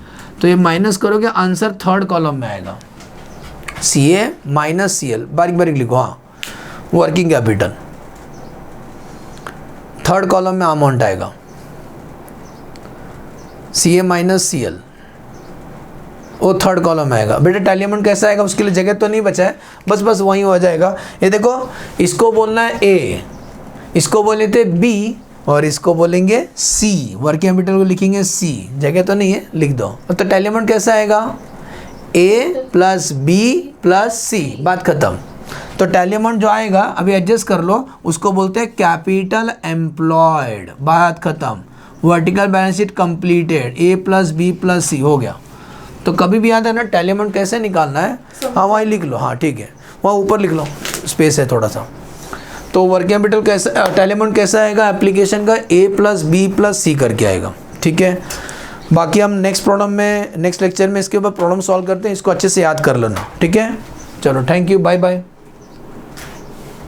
तो ये माइनस करोगे आंसर थर्ड कॉलम में आएगा, CA माइनस CL, बारीक बारीक लिखो। हाँ वर्किंग कैपिटल थर्ड कॉलम में अमाउंट आएगा, CA माइनस CL वो थर्ड कॉलम में आएगा। बेटा टैली अमाउंट कैसा आएगा, उसके लिए जगह तो नहीं बचा है, बस वहीं हो जाएगा। ये देखो इसको बोलना है A, इसको बोले थे B और इसको बोलेंगे C। वर्किंग कैपिटल को लिखेंगे C, जगह तो नहीं है, लिख दो। तो टैली अमाउंट कैसा आएगा, A plus B plus C, बात खत्म। तो टैली अमाउंट जो आएगा अभी एडजस्ट कर लो, उसको बोलते हैं कैपिटल एम्प्लॉयड, बात खत्म। Vertical balance sheet completed, A plus B plus C हो गया। तो कभी भी याद है ना टैली अमाउंट कैसे निकालना है, हाँ वहीं लिख लो, हाँ ठीक है वहाँ ऊपर लिख लो, स्पेस है थोड़ा सा। तो वर्किंग कैपिटल कैसा, टैली अमाउंट कैसा आएगा एप्लीकेशन का, A plus B plus C करके आएगा, ठीक है। बाकी हम नेक्स्ट प्रॉब्लम में, नेक्स्ट लेक्चर में इसके ऊपर प्रॉब्लम सॉल्व करते हैं, इसको अच्छे से याद कर लेना, ठीक है। चलो थैंक यू, बाय बाय।